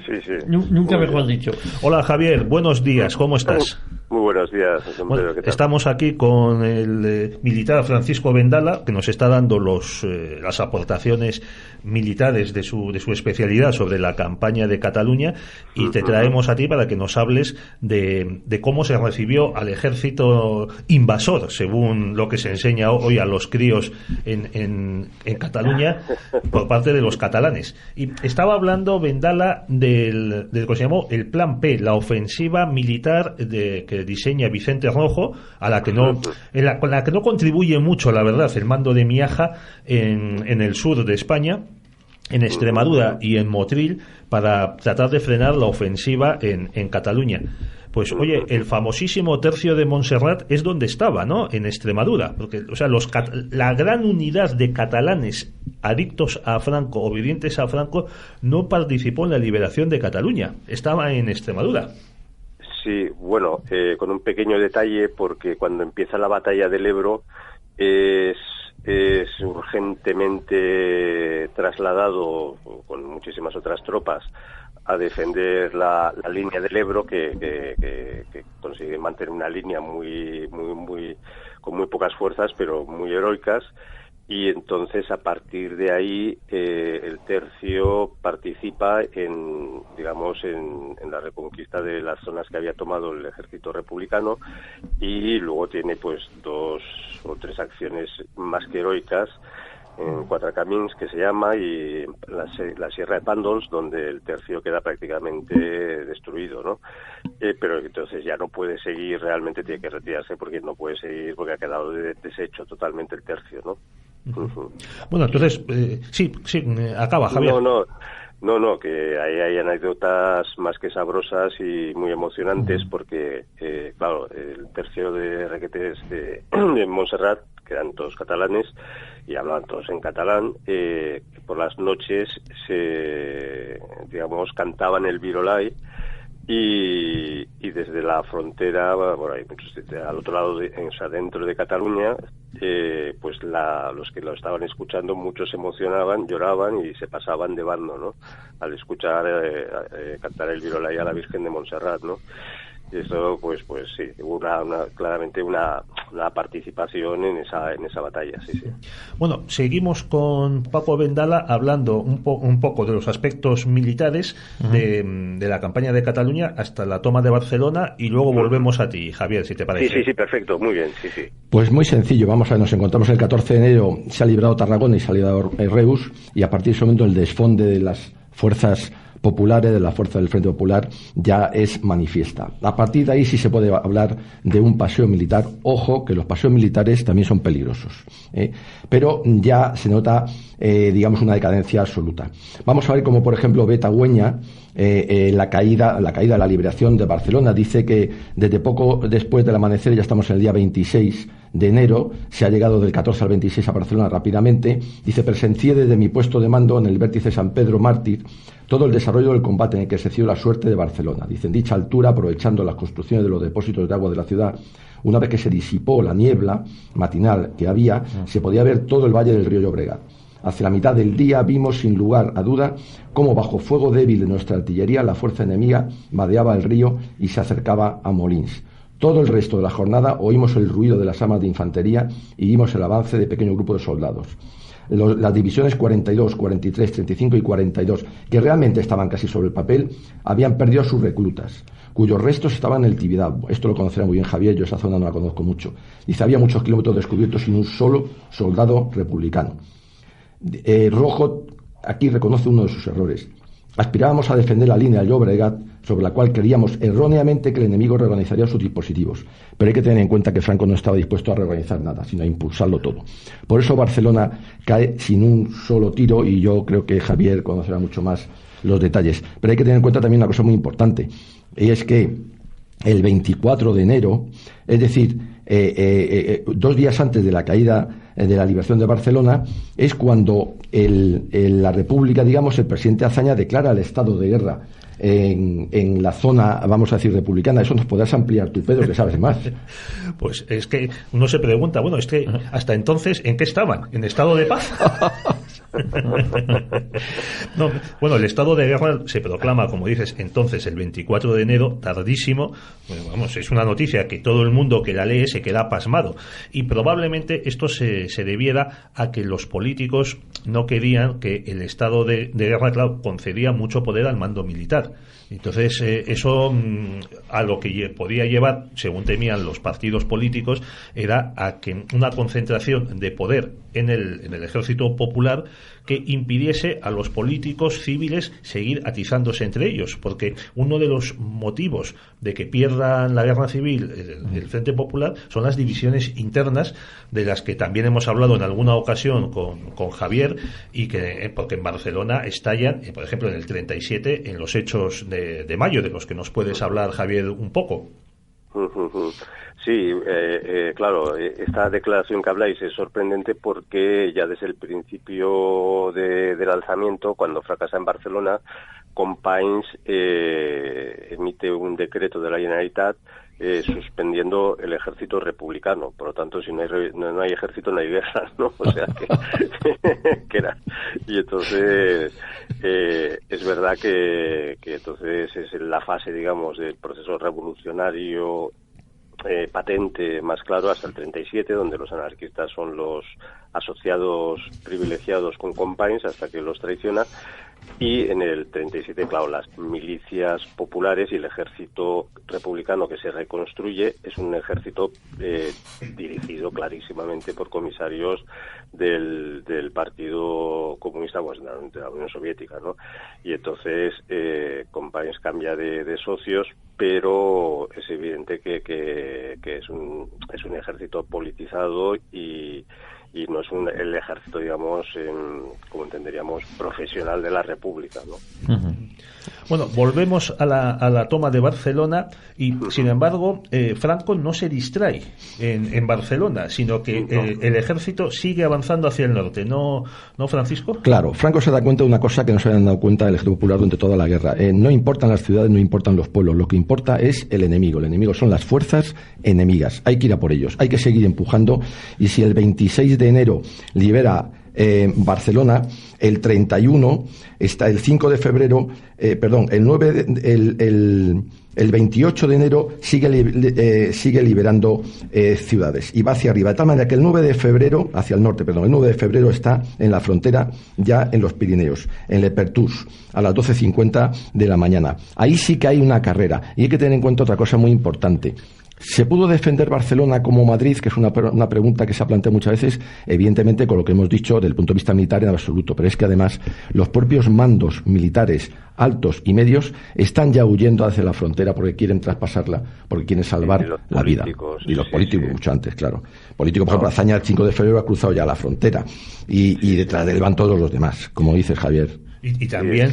Sí. Nunca mejor dicho. Hola Javier, buenos días, ¿cómo estás? Muy buenos días. Bueno, estamos aquí con el militar Francisco Vendala, que nos está dando las aportaciones militares de su especialidad sobre la campaña de Cataluña, y te traemos a ti para que nos hables de cómo se recibió al ejército invasor, según lo que se enseña hoy a los críos en Cataluña por parte de los catalanes. Y estaba hablando Vendala del que se llamó el Plan P, la ofensiva militar que diseña Vicente Rojo, con la que no contribuye mucho, la verdad, el mando de Miaja en el sur de España, en Extremadura y en Motril, para tratar de frenar la ofensiva en Cataluña. Pues oye, el famosísimo tercio de Montserrat es donde estaba, ¿no? En Extremadura, porque, o sea, la gran unidad de catalanes adictos a Franco, obedientes a Franco, no participó en la liberación de Cataluña, estaba en Extremadura. Sí, bueno, con un pequeño detalle, porque cuando empieza la batalla del Ebro es urgentemente trasladado con muchísimas otras tropas a defender la línea del Ebro, que consigue mantener una línea con muy pocas fuerzas, pero muy heroicas. Y entonces, a partir de ahí, el tercio participa en la reconquista de las zonas que había tomado el ejército republicano, y luego tiene pues 2 o 3 acciones más que heroicas en Cuatracamins, que se llama, y la Sierra de Pàndols, donde el tercio queda prácticamente destruido, ¿no? Pero entonces ya no puede seguir, realmente tiene que retirarse, porque no puede seguir, porque ha quedado deshecho totalmente el tercio, ¿no? Uh-huh. Bueno, entonces, sí, acaba, Javier. No, que ahí hay anécdotas más que sabrosas y muy emocionantes, porque, claro, el tercio de requetes de Montserrat, que eran todos catalanes y hablaban todos en catalán, por las noches cantaban el Virolai, y desde la frontera, bueno, hay muchos al otro lado, dentro de Cataluña, pues los que lo estaban escuchando, muchos se emocionaban, lloraban y se pasaban de bando, ¿no? Al escuchar cantar el Virolai a la Virgen de Montserrat, ¿no? Y eso, pues sí, hubo claramente una participación en esa batalla, sí. Bueno, seguimos con Paco Vendala hablando un poco de los aspectos militares de la campaña de Cataluña hasta la toma de Barcelona, y luego volvemos a ti, Javier, si te parece. Sí, perfecto, muy bien, sí. Pues muy sencillo, vamos a ver, nos encontramos el 14 de enero, se ha librado Tarragona y se ha librado Reus, y a partir de ese momento el desfonde de las fuerzas populares, de la fuerza del Frente Popular, ya es manifiesta. A partir de ahí sí se puede hablar de un paseo militar. Ojo, que los paseos militares también son peligrosos, pero ya se nota, una decadencia absoluta. Vamos a ver cómo, por ejemplo, Beta Güeña, la caída de la liberación de Barcelona, dice que desde poco después del amanecer, ya estamos en el día 26 de enero, se ha llegado del 14 al 26 a Barcelona rápidamente. Dice: presencié desde mi puesto de mando en el vértice San Pedro Mártir todo el desarrollo del combate en el que se dio la suerte de Barcelona. Dice: en dicha altura, aprovechando las construcciones de los depósitos de agua de la ciudad, una vez que se disipó la niebla matinal que había, se podía ver todo el valle del río Llobregat. Hacia la mitad del día vimos, sin lugar a duda, cómo bajo fuego débil de nuestra artillería la fuerza enemiga vadeaba el río y se acercaba a Molins. Todo el resto de la jornada oímos el ruido de las armas de infantería y vimos el avance de pequeño grupo de soldados. Las divisiones 42, 43, 35 y 42, que realmente estaban casi sobre el papel, habían perdido a sus reclutas, cuyos restos estaban en el Tibidabo. Esto lo conocerá muy bien Javier, yo esa zona no la conozco mucho. Dice: había muchos kilómetros descubiertos sin un solo soldado republicano. Rojo aquí reconoce uno de sus errores. Aspirábamos a defender la línea del Llobregat, sobre la cual creíamos erróneamente que el enemigo reorganizaría sus dispositivos. Pero hay que tener en cuenta que Franco no estaba dispuesto a reorganizar nada, sino a impulsarlo todo. Por eso Barcelona cae sin un solo tiro, y yo creo que Javier conocerá mucho más los detalles. Pero hay que tener en cuenta también una cosa muy importante, y es que el 24 de enero, es decir, 2 días antes de la caída de la liberación de Barcelona, es cuando la República, digamos, el presidente Azaña declara el estado de guerra en la zona, vamos a decir, republicana. Eso nos podrás ampliar tú, Pedro, que sabes más. Pues es que uno se pregunta, bueno, es que hasta entonces, ¿en qué estaban? ¿En estado de paz? No, bueno, el estado de guerra se proclama, como dices, entonces el 24 de enero, tardísimo. Bueno, vamos, es una noticia que todo el mundo que la lee se queda pasmado, y probablemente esto se debiera a que los políticos no querían que el estado de guerra, claro, concedía mucho poder al mando militar. Entonces, eso a lo que podía llevar, según temían los partidos políticos, era a que una concentración de poder en el ejército popular que impidiese a los políticos civiles seguir atizándose entre ellos, porque uno de los motivos de que pierdan la guerra civil el Frente Popular son las divisiones internas, de las que también hemos hablado en alguna ocasión con Javier, y que porque en Barcelona estallan, por ejemplo, en el 37, en los hechos de mayo, de los que nos puedes hablar, Javier, un poco. Sí, claro, esta declaración que habláis es sorprendente porque ya desde el principio del alzamiento, cuando fracasa en Barcelona, Companys emite un decreto de la Generalitat suspendiendo el ejército republicano. Por lo tanto, si no hay ejército, no hay guerra, ¿no? O sea que era. Y entonces es verdad que entonces es la fase, digamos, del proceso revolucionario patente más claro hasta el 37, donde los anarquistas son los asociados privilegiados con Companys hasta que los traiciona, y en el 37, claro, las milicias populares y el ejército republicano que se reconstruye es un ejército dirigido clarísimamente por comisarios del Partido Comunista, pues, de la Unión Soviética, ¿no? Y entonces Companys cambia de socios, pero es evidente que es un ejército politizado y no es el ejército, digamos, como entenderíamos, profesional de la República, ¿no? Uh-huh. Bueno, volvemos a la toma de Barcelona y, sin embargo, Franco no se distrae en Barcelona, sino que el ejército sigue avanzando hacia el norte, ¿no, Francisco? Claro, Franco se da cuenta de una cosa que no se habían dado cuenta del ejército popular durante toda la guerra. No importan las ciudades, no importan los pueblos, lo que importa es el enemigo. El enemigo son las fuerzas enemigas. Hay que ir a por ellos, hay que seguir empujando, y si el 26 de enero libera Barcelona, el 31 está el 5 de febrero, el 28 de enero sigue liberando ciudades y va hacia arriba, de tal manera que el 9 de febrero, hacia el norte, el 9 de febrero está en la frontera, ya en los Pirineos, en Le Perthus, a las 12:50 de la mañana. Ahí sí que hay una carrera, y hay que tener en cuenta otra cosa muy importante. ¿Se pudo defender Barcelona como Madrid? Que es una pregunta que se ha planteado muchas veces, evidentemente, con lo que hemos dicho, desde el punto de vista militar, en absoluto. Pero es que además los propios mandos militares altos y medios están ya huyendo hacia la frontera porque quieren traspasarla, porque quieren salvar la vida. Y los políticos, mucho antes, claro. Políticos, por ejemplo, Azaña el 5 de febrero ha cruzado ya la frontera, y detrás de él van todos los demás, como dices, Javier. Y también,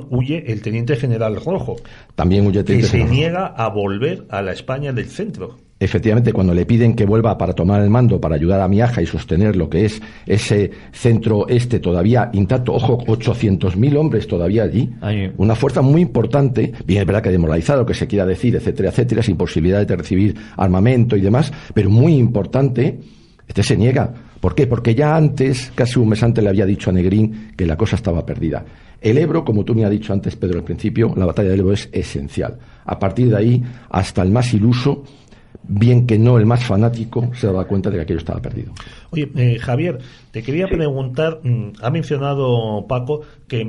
huye el teniente general Rojo. También huye el teniente general. Que se niega a volver a la España del centro. Efectivamente, cuando le piden que vuelva para tomar el mando, para ayudar a Miaja y sostener lo que es ese centro todavía intacto, ojo, 800.000 hombres todavía allí, una fuerza muy importante, bien es verdad que demoralizada, lo que se quiera decir, etcétera, etcétera, sin posibilidad de recibir armamento y demás, pero muy importante, se niega. ¿Por qué? Porque ya antes, casi un mes antes, le había dicho a Negrín que la cosa estaba perdida. El Ebro, como tú me has dicho antes, Pedro, al principio, la batalla del Ebro es esencial. A partir de ahí, hasta el más iluso, bien que no el más fanático, se daba cuenta de que aquello estaba perdido. Oye, Javier, te quería preguntar, ha mencionado Paco que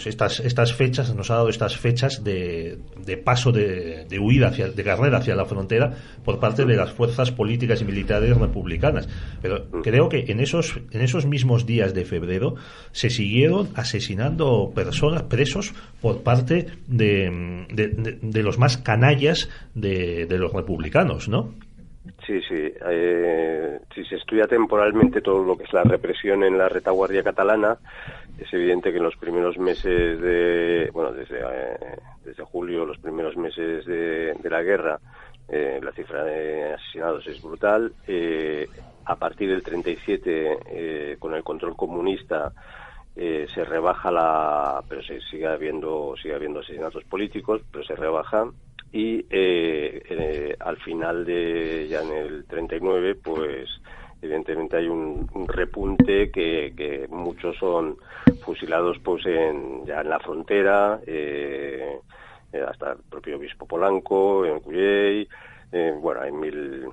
estas fechas, nos ha dado estas fechas de paso de huida, de carrera hacia la frontera por parte de las fuerzas políticas y militares republicanas, pero creo que en esos mismos días de febrero se siguieron asesinando personas, presos, por parte de los más canallas de los republicanos, ¿no? Sí. Si se estudia temporalmente todo lo que es la represión en la retaguardia catalana, es evidente que en los primeros meses desde julio, los primeros meses de la guerra, La cifra de asesinados es brutal. A partir del 37, con el control comunista, se rebaja pero sigue habiendo asesinatos políticos, pero se rebaja. Y al final ya en el 39, pues evidentemente hay un repunte que muchos son fusilados pues ya en la frontera, hasta el propio obispo Polanco, en Culley. Hay mil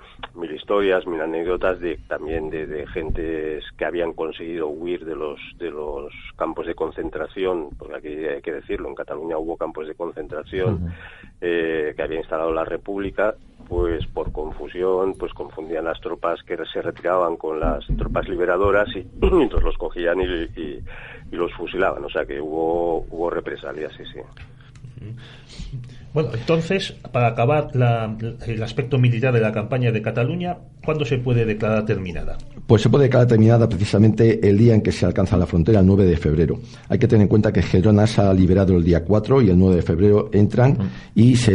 historias, mil anécdotas también de gentes que habían conseguido huir de los campos de concentración, porque aquí hay que decirlo, en Cataluña hubo campos de concentración que había instalado la República, pues por confusión, pues confundían las tropas que se retiraban con las tropas liberadoras y entonces los cogían y los fusilaban, o sea que hubo represalias, sí. Bueno, entonces, para acabar el aspecto militar de la campaña de Cataluña, ¿cuándo se puede declarar terminada? Pues se puede declarar terminada precisamente el día en que se alcanza la frontera, el 9 de febrero. Hay que tener en cuenta que Gerona se ha liberado el día 4 y el 9 de febrero entran y se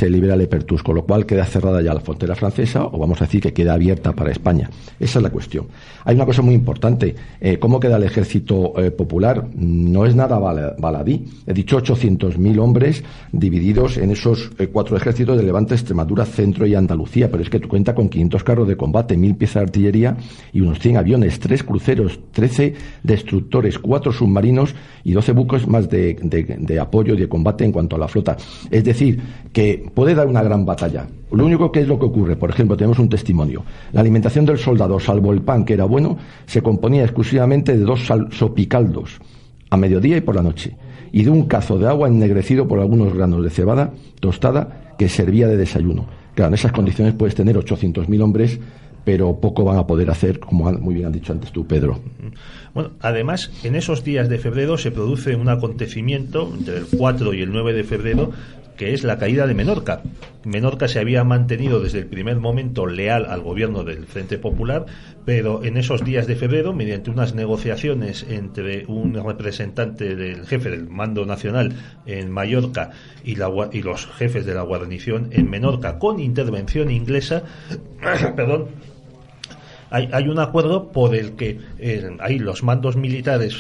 libera Lepertus, con lo cual queda cerrada ya la frontera francesa, o vamos a decir que queda abierta para España. Esa es la cuestión. Hay una cosa muy importante. ¿Cómo queda el ejército popular? No es nada baladí. He dicho 800.000 hombres divididos en esos 4 ejércitos de Levante, Extremadura, Centro y Andalucía, pero es que tú cuenta con 500 carros de combate, 1.000 piezas de artillería y unos 100 aviones, 3 cruceros, 13 destructores, 4 submarinos y 12 buques más de apoyo y de combate en cuanto a la flota. Es decir, que puede dar una gran batalla. Lo único que es lo que ocurre, por ejemplo, tenemos un testimonio. La alimentación del soldado, salvo el pan, que era bueno, se componía exclusivamente de 2 sopicaldos, a mediodía y por la noche, y de un cazo de agua ennegrecido por algunos granos de cebada tostada que servía de desayuno. Claro, en esas condiciones puedes tener 800.000 hombres, pero poco van a poder hacer, como muy bien has dicho antes tú, Pedro. Bueno, además, en esos días de febrero se produce un acontecimiento entre el 4 y el 9 de febrero, que es la caída de Menorca. Menorca se había mantenido desde el primer momento leal al gobierno del Frente Popular, pero en esos días de febrero, mediante unas negociaciones entre un representante del jefe del mando nacional en Mallorca y los jefes de la guarnición en Menorca, con intervención inglesa, hay un acuerdo por el que ahí los mandos militares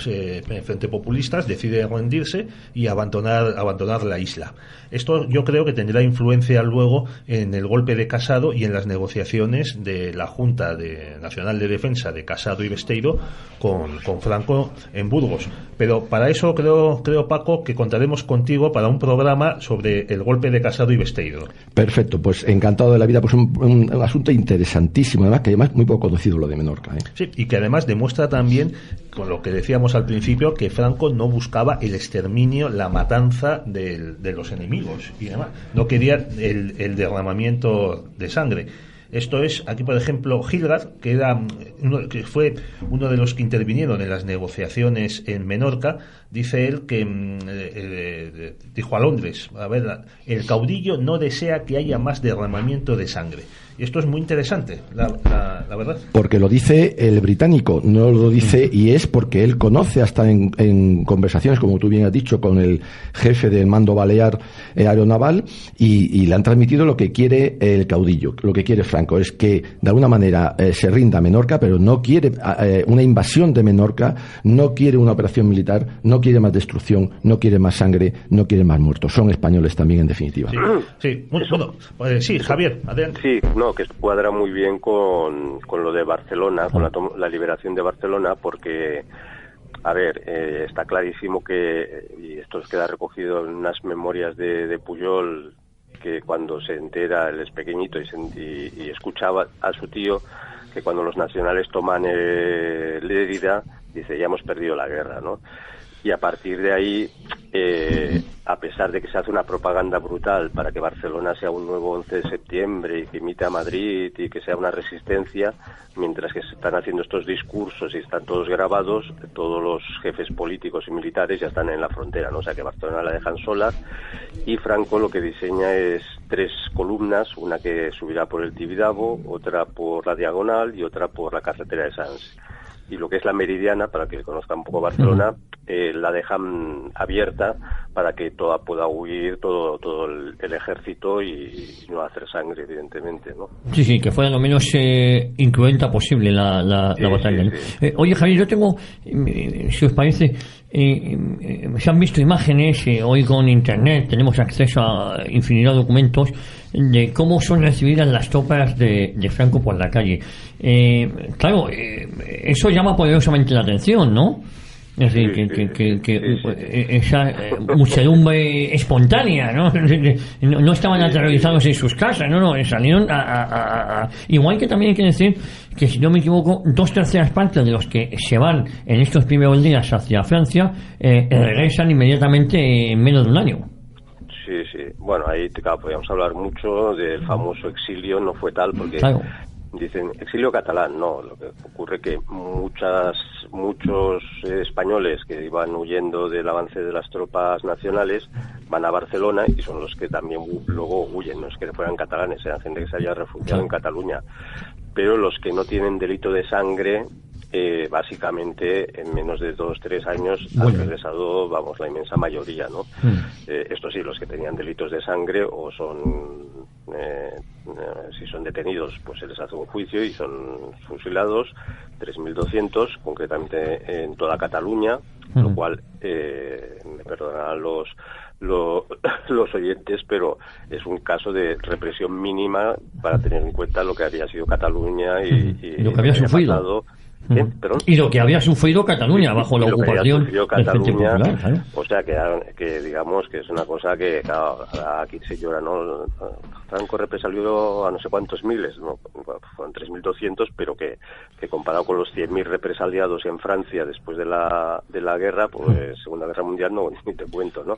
frente populistas deciden rendirse y abandonar la isla. Esto yo creo que tendrá influencia luego en el golpe de Casado y en las negociaciones de la Junta Nacional de Defensa de Casado y Besteiro con Franco en Burgos. Pero para eso creo, Paco, que contaremos contigo para un programa sobre el golpe de Casado y Besteiro. Perfecto, pues encantado de la vida, pues un asunto interesantísimo, además muy poco conocido lo de Menorca. Sí, y que además demuestra también, con lo que decíamos al principio, que Franco no buscaba el exterminio, la matanza de los enemigos y demás. No quería el derramamiento de sangre. Esto es, aquí por ejemplo, Gilgard, que fue uno de los que intervinieron en las negociaciones en Menorca, dice él que dijo a Londres, a ver, el caudillo no desea que haya más derramamiento de sangre. Y esto es muy interesante, la verdad. Porque lo dice el británico, no lo dice, y es porque él conoce hasta en conversaciones, como tú bien has dicho, con el jefe del mando balear aeronaval, y le han transmitido lo que quiere el caudillo, lo que quiere Franco, es que de alguna manera se rinda Menorca, pero no quiere una invasión de Menorca, no quiere una operación militar, no quiere más destrucción, no quiere más sangre, no quiere más muertos. Son españoles también, en definitiva. Sí. Sí, Javier, adelante. Sí, que cuadra muy bien con lo de Barcelona, con la liberación de Barcelona, porque, a ver, está clarísimo que, y esto queda recogido en unas memorias de Pujol, que cuando se entera, él es pequeñito y escuchaba a su tío, que cuando los nacionales toman Lérida, dice, ya hemos perdido la guerra, ¿no? Y a partir de ahí, a pesar de que se hace una propaganda brutal para que Barcelona sea un nuevo 11 de septiembre y que imite a Madrid y que sea una resistencia, mientras que se están haciendo estos discursos y están todos grabados, todos los jefes políticos y militares ya están en la frontera, ¿no? O sea que Barcelona la dejan sola, y Franco lo que diseña es 3 columnas, una que subirá por el Tibidabo, otra por la Diagonal y otra por la carretera de Sants. y lo que es la Meridiana, para que conozcan un poco Barcelona, la dejan abierta para que pueda huir todo el ejército y no hacer sangre, evidentemente, ¿no? Sí, que fuera lo menos incruenta posible la batalla, ¿no? Sí. Oye, Javier, yo tengo, si os parece, se han visto imágenes, hoy con internet tenemos acceso a infinidad de documentos de cómo son recibidas las tropas de Franco por la calle. Claro, eso llama poderosamente la atención, ¿no? Es decir, esa muchedumbre espontánea, ¿no? No estaban aterrorizados en sus casas, no, salieron igual que también hay que decir que, si no me equivoco, 2/3 partes de los que se van en estos primeros días hacia Francia regresan inmediatamente en menos de un año. Sí. Bueno, ahí, claro, podríamos hablar mucho del famoso exilio, no fue tal, porque... Claro. Dicen exilio catalán, no. Lo que ocurre que muchos españoles que iban huyendo del avance de las tropas nacionales van a Barcelona y son los que también luego huyen. No es que fueran catalanes, eran gente que se había refugiado en Cataluña. Pero los que no tienen delito de sangre, básicamente en menos de 2-3 años han regresado, vamos, la inmensa mayoría, ¿no? Esto sí, los que tenían delitos de sangre o son... si son detenidos, pues se les hace un juicio y son fusilados, 3.200, concretamente en toda Cataluña, lo cual, me perdonarán los oyentes, pero es un caso de represión mínima para tener en cuenta lo que había sido Cataluña y lo que había sufrido. Y lo que había sufrido Cataluña bajo la ocupación del Frente Popular, ¿sabes? O sea que digamos que es una cosa que, claro, aquí se llora, ¿no? Franco represalió a no sé cuántos miles, ¿no? Fueron 3.200, pero que comparado con los 100.000 represaliados en Francia después de la guerra, pues Segunda Guerra Mundial, no, ni te cuento, ¿no?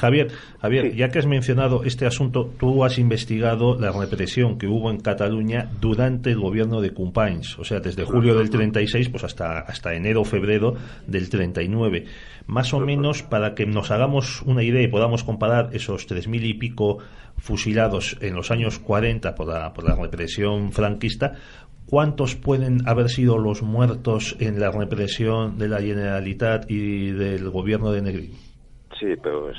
Javier, sí. Ya que has mencionado este asunto, tú has investigado la represión que hubo en Cataluña durante el gobierno de Companys, o sea, desde julio del 36 pues hasta enero o febrero del 39. Más o menos, para que nos hagamos una idea y podamos comparar esos 3.000 y pico fusilados en los años 40 por la represión franquista, ¿cuántos pueden haber sido los muertos en la represión de la Generalitat y del gobierno de Negrín? Sí, pero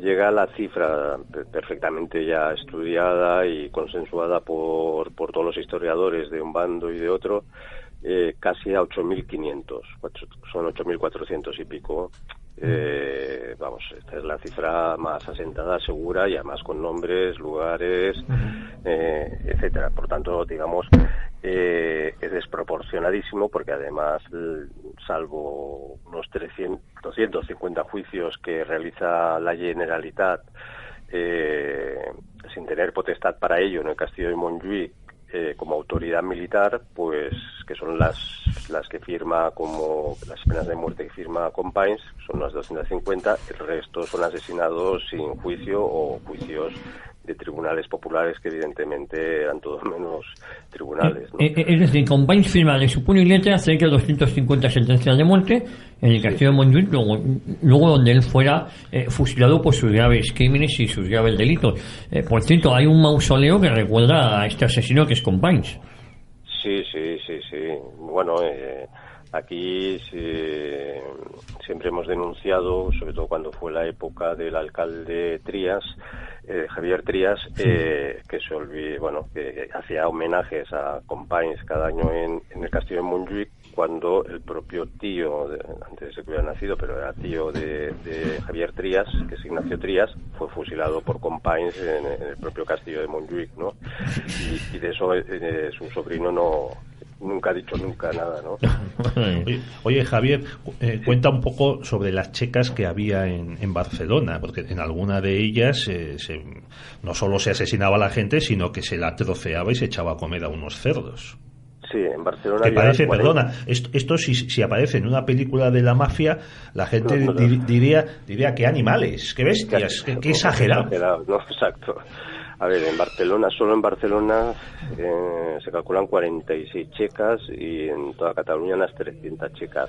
llega la cifra perfectamente ya estudiada y consensuada por todos los historiadores de un bando y de otro, casi a 8.500, son 8.400 y pico. Vamos, esta es la cifra más asentada, segura, y además con nombres, lugares, etcétera. Por tanto, digamos, es desproporcionadísimo, porque además, salvo unos 250 juicios que realiza la Generalitat, sin tener potestad para ello en el castillo de Montjuïc, como autoridad militar, pues que son las que firma, como las penas de muerte que firma Companys, son unas 250, el resto son asesinados sin juicio o juicios de tribunales populares, que evidentemente eran todo menos tribunales, ¿no? Es decir, Companys firma de su puño y letra cerca de 250 sentencias de muerte en el castillo de Montjuïc, luego donde él fuera fusilado por sus graves crímenes y sus graves delitos. Por cierto, hay un mausoleo que recuerda a este asesino, que es Companys. Sí. Bueno, aquí siempre hemos denunciado, sobre todo cuando fue la época del alcalde Trías, Javier Trías, que hacía homenajes a Companys cada año en el castillo de Montjuïc, cuando el propio tío, antes de que hubiera nacido, pero era tío de Javier Trías, que es Ignacio Trías, fue fusilado por Companys en el propio castillo de Montjuïc, ¿no? Y de eso su sobrino nunca ha dicho nunca nada, ¿no? Oye, Javier, cuenta un poco sobre las checas que había en Barcelona, porque en alguna de ellas no solo se asesinaba a la gente, sino que se la troceaba y se echaba a comer a unos cerdos. Sí, en Barcelona... Que parece, perdona, esto si aparece en una película de la mafia, la gente diría que animales, que bestias, que exagerado. No, exacto. A ver, solo en Barcelona se calculan 46 checas, y en toda Cataluña unas 300 checas.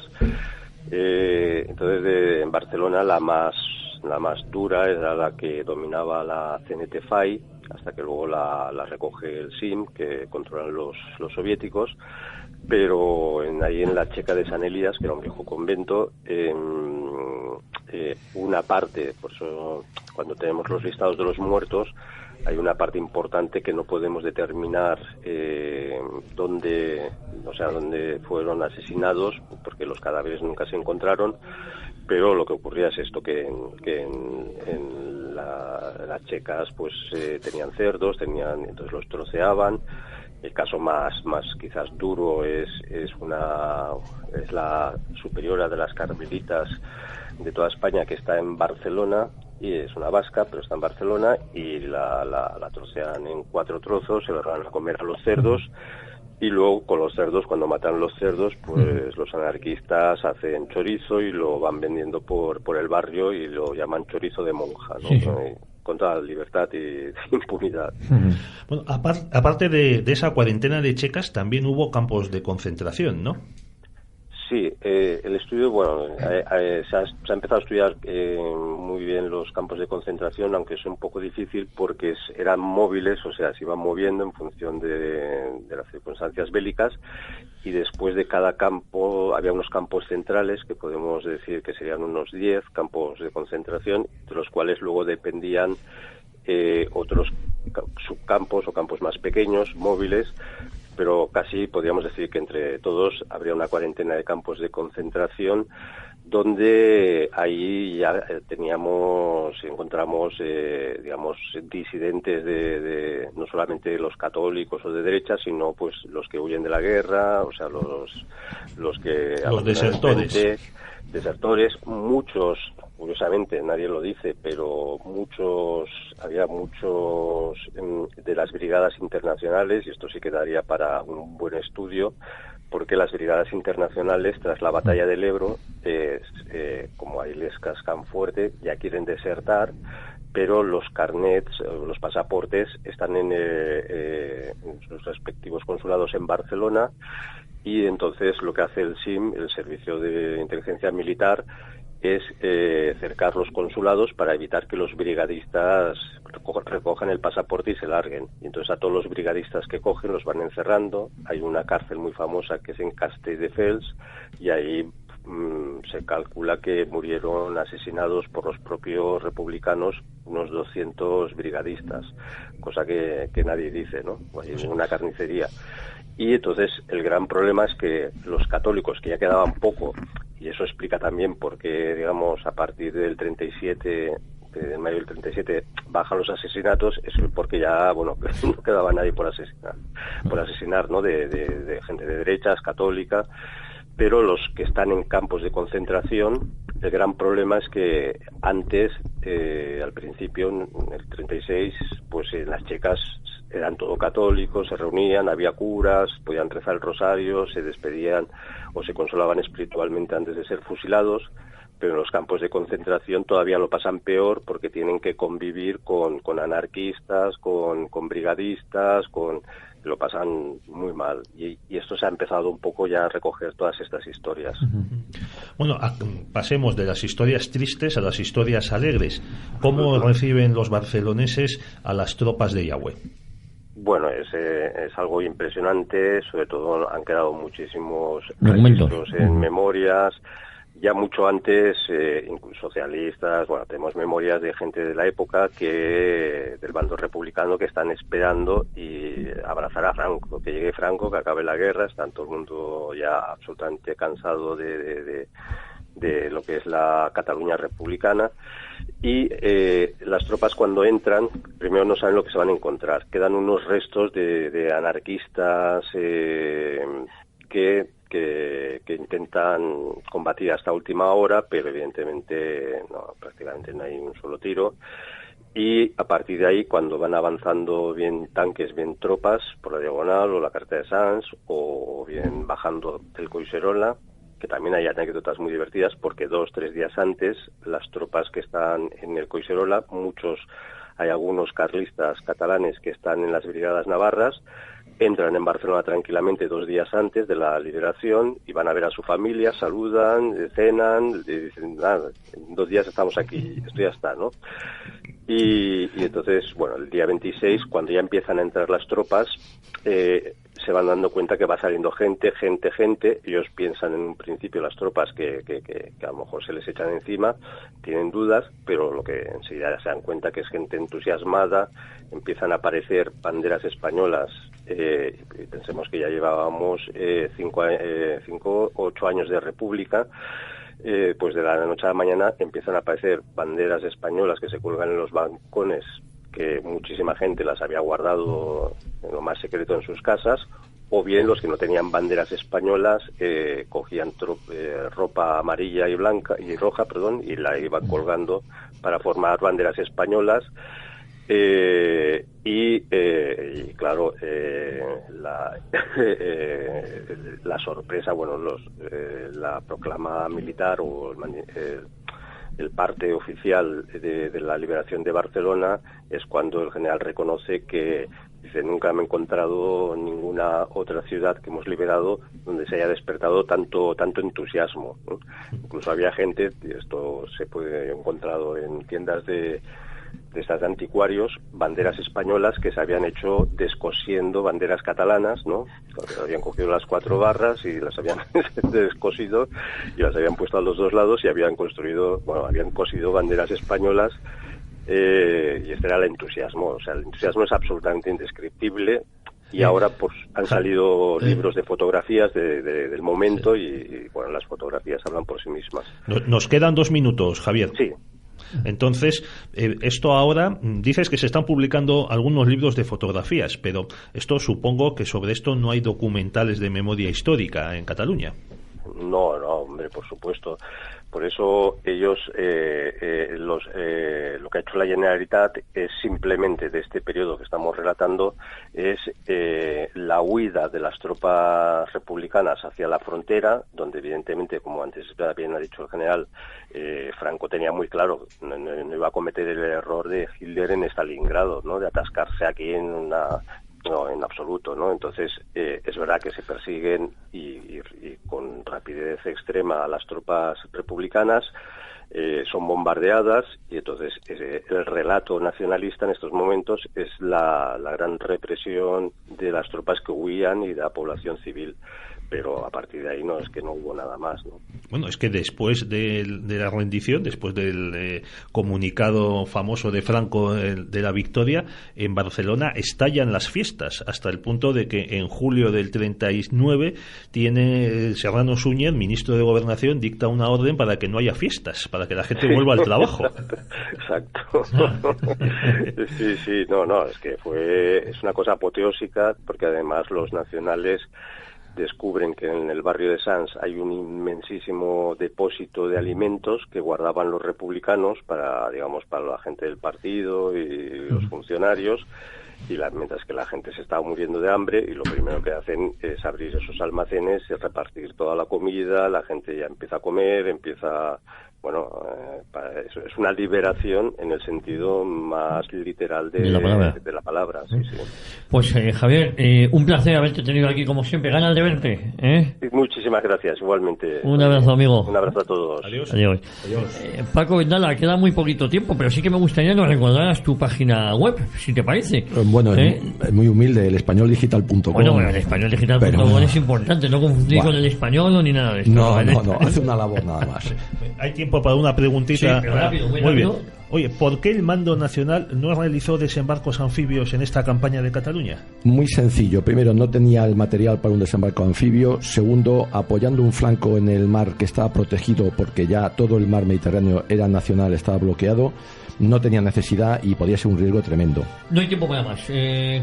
Entonces, en Barcelona la más dura era la que dominaba la CNT-FAI, hasta que luego la recoge el SIM, que controlan los soviéticos. Pero ahí en la Checa de San Elías, que era un viejo convento, una parte, por eso cuando tenemos los listados de los muertos, hay una parte importante que no podemos determinar dónde fueron asesinados, porque los cadáveres nunca se encontraron, pero lo que ocurría es esto, que en las checas pues tenían cerdos, entonces los troceaban. El caso más quizás duro es la superiora de las carmelitas de toda España, que está en Barcelona, y es una vasca, pero está en Barcelona, y la trocean en 4 trozos, se los van a comer a los cerdos, y luego con los cerdos, cuando matan los cerdos, pues los anarquistas hacen chorizo y lo van vendiendo por el barrio y lo llaman chorizo de monja, ¿no? Sí. Con toda libertad y impunidad. Bueno, aparte de esa cuarentena de checas, también hubo campos de concentración, ¿no? Sí, el estudio, se ha empezado a estudiar muy bien los campos de concentración, aunque es un poco difícil porque eran móviles, o sea, se iban moviendo en función de las circunstancias bélicas, y después de cada campo había unos campos centrales, que podemos decir que serían unos 10 campos de concentración, de los cuales luego dependían otros subcampos o campos más pequeños, móviles, pero casi podríamos decir que entre todos habría una cuarentena de campos de concentración, donde ahí ya encontramos disidentes de no solamente los católicos o de derecha, sino pues los que huyen de la guerra, o sea, los desertores, muchos, curiosamente nadie lo dice, pero había muchos de las brigadas internacionales, y esto sí quedaría para un buen estudio, porque las brigadas internacionales, tras la batalla del Ebro, como ahí les cascan fuerte, ya quieren desertar, pero los carnets, los pasaportes, están en sus respectivos consulados en Barcelona, y entonces lo que hace el SIM, el Servicio de Inteligencia Militar, es cercar los consulados para evitar que los brigadistas recojan el pasaporte y se larguen. Y entonces a todos los brigadistas que cogen los van encerrando. Hay una cárcel muy famosa que es en Castelldefels, y ahí se calcula que murieron asesinados por los propios republicanos unos 200 brigadistas, cosa que nadie dice, ¿no? Hay una carnicería. Y entonces el gran problema es que los católicos, que ya quedaban poco, y eso explica también por qué, digamos, a partir del 37, de mayo del 37, bajan los asesinatos, es porque ya, no quedaba nadie por asesinar, ¿no? De gente de derechas, católica. Pero los que están en campos de concentración, el gran problema es que antes, al principio, en el 36, pues las checas eran todo católicos, se reunían, había curas, podían rezar el rosario, se despedían o se consolaban espiritualmente antes de ser fusilados, pero en los campos de concentración todavía lo pasan peor, porque tienen que convivir con anarquistas, con brigadistas, lo pasan muy mal, y esto se ha empezado un poco ya a recoger todas estas historias. Bueno, pasemos de las historias tristes a las historias alegres. ¿Cómo reciben los barceloneses a las tropas de Yagüe? Bueno, es algo impresionante, sobre todo han quedado muchísimos registros en memorias. Ya mucho antes, incluso socialistas, tenemos memorias de gente de la época del bando republicano, que están esperando y abrazar a Franco, que llegue Franco, que acabe la guerra. Está todo el mundo ya absolutamente cansado de lo que es la Cataluña republicana, y las tropas, cuando entran, primero no saben lo que se van a encontrar. Quedan unos restos de anarquistas que intentan combatir hasta última hora, pero evidentemente prácticamente no hay un solo tiro. Y a partir de ahí, cuando van avanzando bien tanques, bien tropas, por la diagonal o la Carta de Sants, o bien bajando del Collserola, que también hay anécdotas muy divertidas, porque 2-3 días antes, las tropas que están en el Collserola, hay algunos carlistas catalanes que están en las brigadas navarras, entran en Barcelona tranquilamente 2 días antes de la liberación y van a ver a su familia, saludan, cenan, y dicen, en 2 días estamos aquí, esto ya está, ¿no? Y entonces, bueno, el día 26, cuando ya empiezan a entrar las tropas, se van dando cuenta que va saliendo gente. Ellos piensan en un principio, las tropas, que a lo mejor se les echan encima, tienen dudas, pero lo que enseguida se dan cuenta que es gente entusiasmada. Empiezan a aparecer banderas españolas. Pensemos que ya llevábamos 8 años de república. Pues de la noche a la mañana empiezan a aparecer banderas españolas que se cuelgan en los balcones, que muchísima gente las había guardado en lo más secreto en sus casas, o bien los que no tenían banderas españolas cogían ropa amarilla y roja, y la iban colgando para formar banderas españolas. Y claro, la sorpresa, la proclama militar o el parte oficial de la liberación de Barcelona es cuando el general reconoce que, dice, nunca me he encontrado en ninguna otra ciudad que hemos liberado donde se haya despertado tanto entusiasmo, ¿no? Incluso había gente, y esto se puede encontrado en tiendas de estas de anticuarios, banderas españolas que se habían hecho descosiendo banderas catalanas, ¿no? Habían cogido las 4 barras y las habían descosido y las habían puesto a los 2 lados y habían cosido banderas españolas, y este era el entusiasmo. O sea, el entusiasmo es absolutamente indescriptible. Y ahora pues han salido libros de fotografías del momento y bueno, las fotografías hablan por sí mismas. Nos quedan 2 minutos, Javier. Sí. Entonces, esto ahora, dices que se están publicando algunos libros de fotografías, pero esto supongo que sobre esto no hay documentales de memoria histórica en Cataluña. No, hombre, por supuesto. Por eso ellos, lo que ha hecho la Generalitat es simplemente, de este periodo que estamos relatando, es la huida de las tropas republicanas hacia la frontera, donde evidentemente, como antes bien ha dicho el general, Franco tenía muy claro, no iba a cometer el error de Hitler en Stalingrado, ¿no? De atascarse aquí no, en absoluto, ¿no? Entonces, es verdad que se persiguen y con rapidez extrema a las tropas republicanas, son bombardeadas y entonces el relato nacionalista en estos momentos es la gran represión de las tropas que huían y de la población civil. Pero a partir de ahí no es que no hubo nada más, ¿no? Bueno, es que después de la rendición, después del comunicado famoso de Franco de la victoria, en Barcelona estallan las fiestas, hasta el punto de que en julio del 39 tiene Serrano Súñez, ministro de Gobernación, dicta una orden para que no haya fiestas, para que la gente vuelva al trabajo. Exacto. Sí, no, es que es una cosa apoteósica, porque además los nacionales descubren que en el barrio de Sants hay un inmensísimo depósito de alimentos que guardaban los republicanos para la gente del partido y los funcionarios, mientras que la gente se estaba muriendo de hambre, y lo primero que hacen es abrir esos almacenes y repartir toda la comida. La gente ya empieza a comer, es una liberación en el sentido más literal de la palabra. Sí. Pues Javier, un placer haberte tenido aquí como siempre. Ganas de verte, ¿eh? Muchísimas gracias, igualmente. Un abrazo, amigo. Un abrazo a todos. Adiós. Paco Vendala, queda muy poquito tiempo, pero sí que me gustaría que nos recordaras tu página web, si te parece. Bueno, es muy humilde, el españoldigital.com. Bueno, el españoldigital.com es importante, no confundir con el español ni nada de esto. No, hace una labor nada más. Hay tiempo para una preguntita. Sí, rápido, muy bien. rápido. Oye, ¿por qué el Mando Nacional no realizó desembarcos anfibios en esta campaña de Cataluña? Muy sencillo. Primero, no tenía el material para un desembarco anfibio. Segundo, apoyando un flanco en el mar que estaba protegido porque ya todo el mar Mediterráneo era nacional, estaba bloqueado. No tenía necesidad y podía ser un riesgo tremendo. No hay tiempo para más.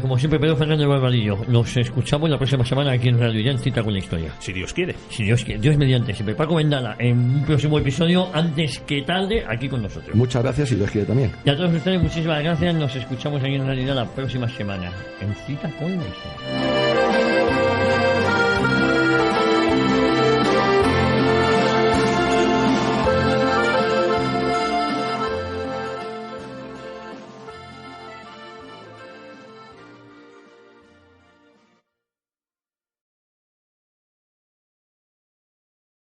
Como siempre, Pedro Fernández Barbadillo. Nos escuchamos la próxima semana aquí en Radio Ya en Cita con la Historia. Si Dios quiere. Si Dios quiere. Dios mediante. Siempre Paco Vendala en un próximo episodio, antes que tarde, aquí con nosotros. Muchas gracias y Dios quiere también. Y a todos ustedes, muchísimas gracias. Nos escuchamos aquí en realidad la próxima semana en Cita con la Historia.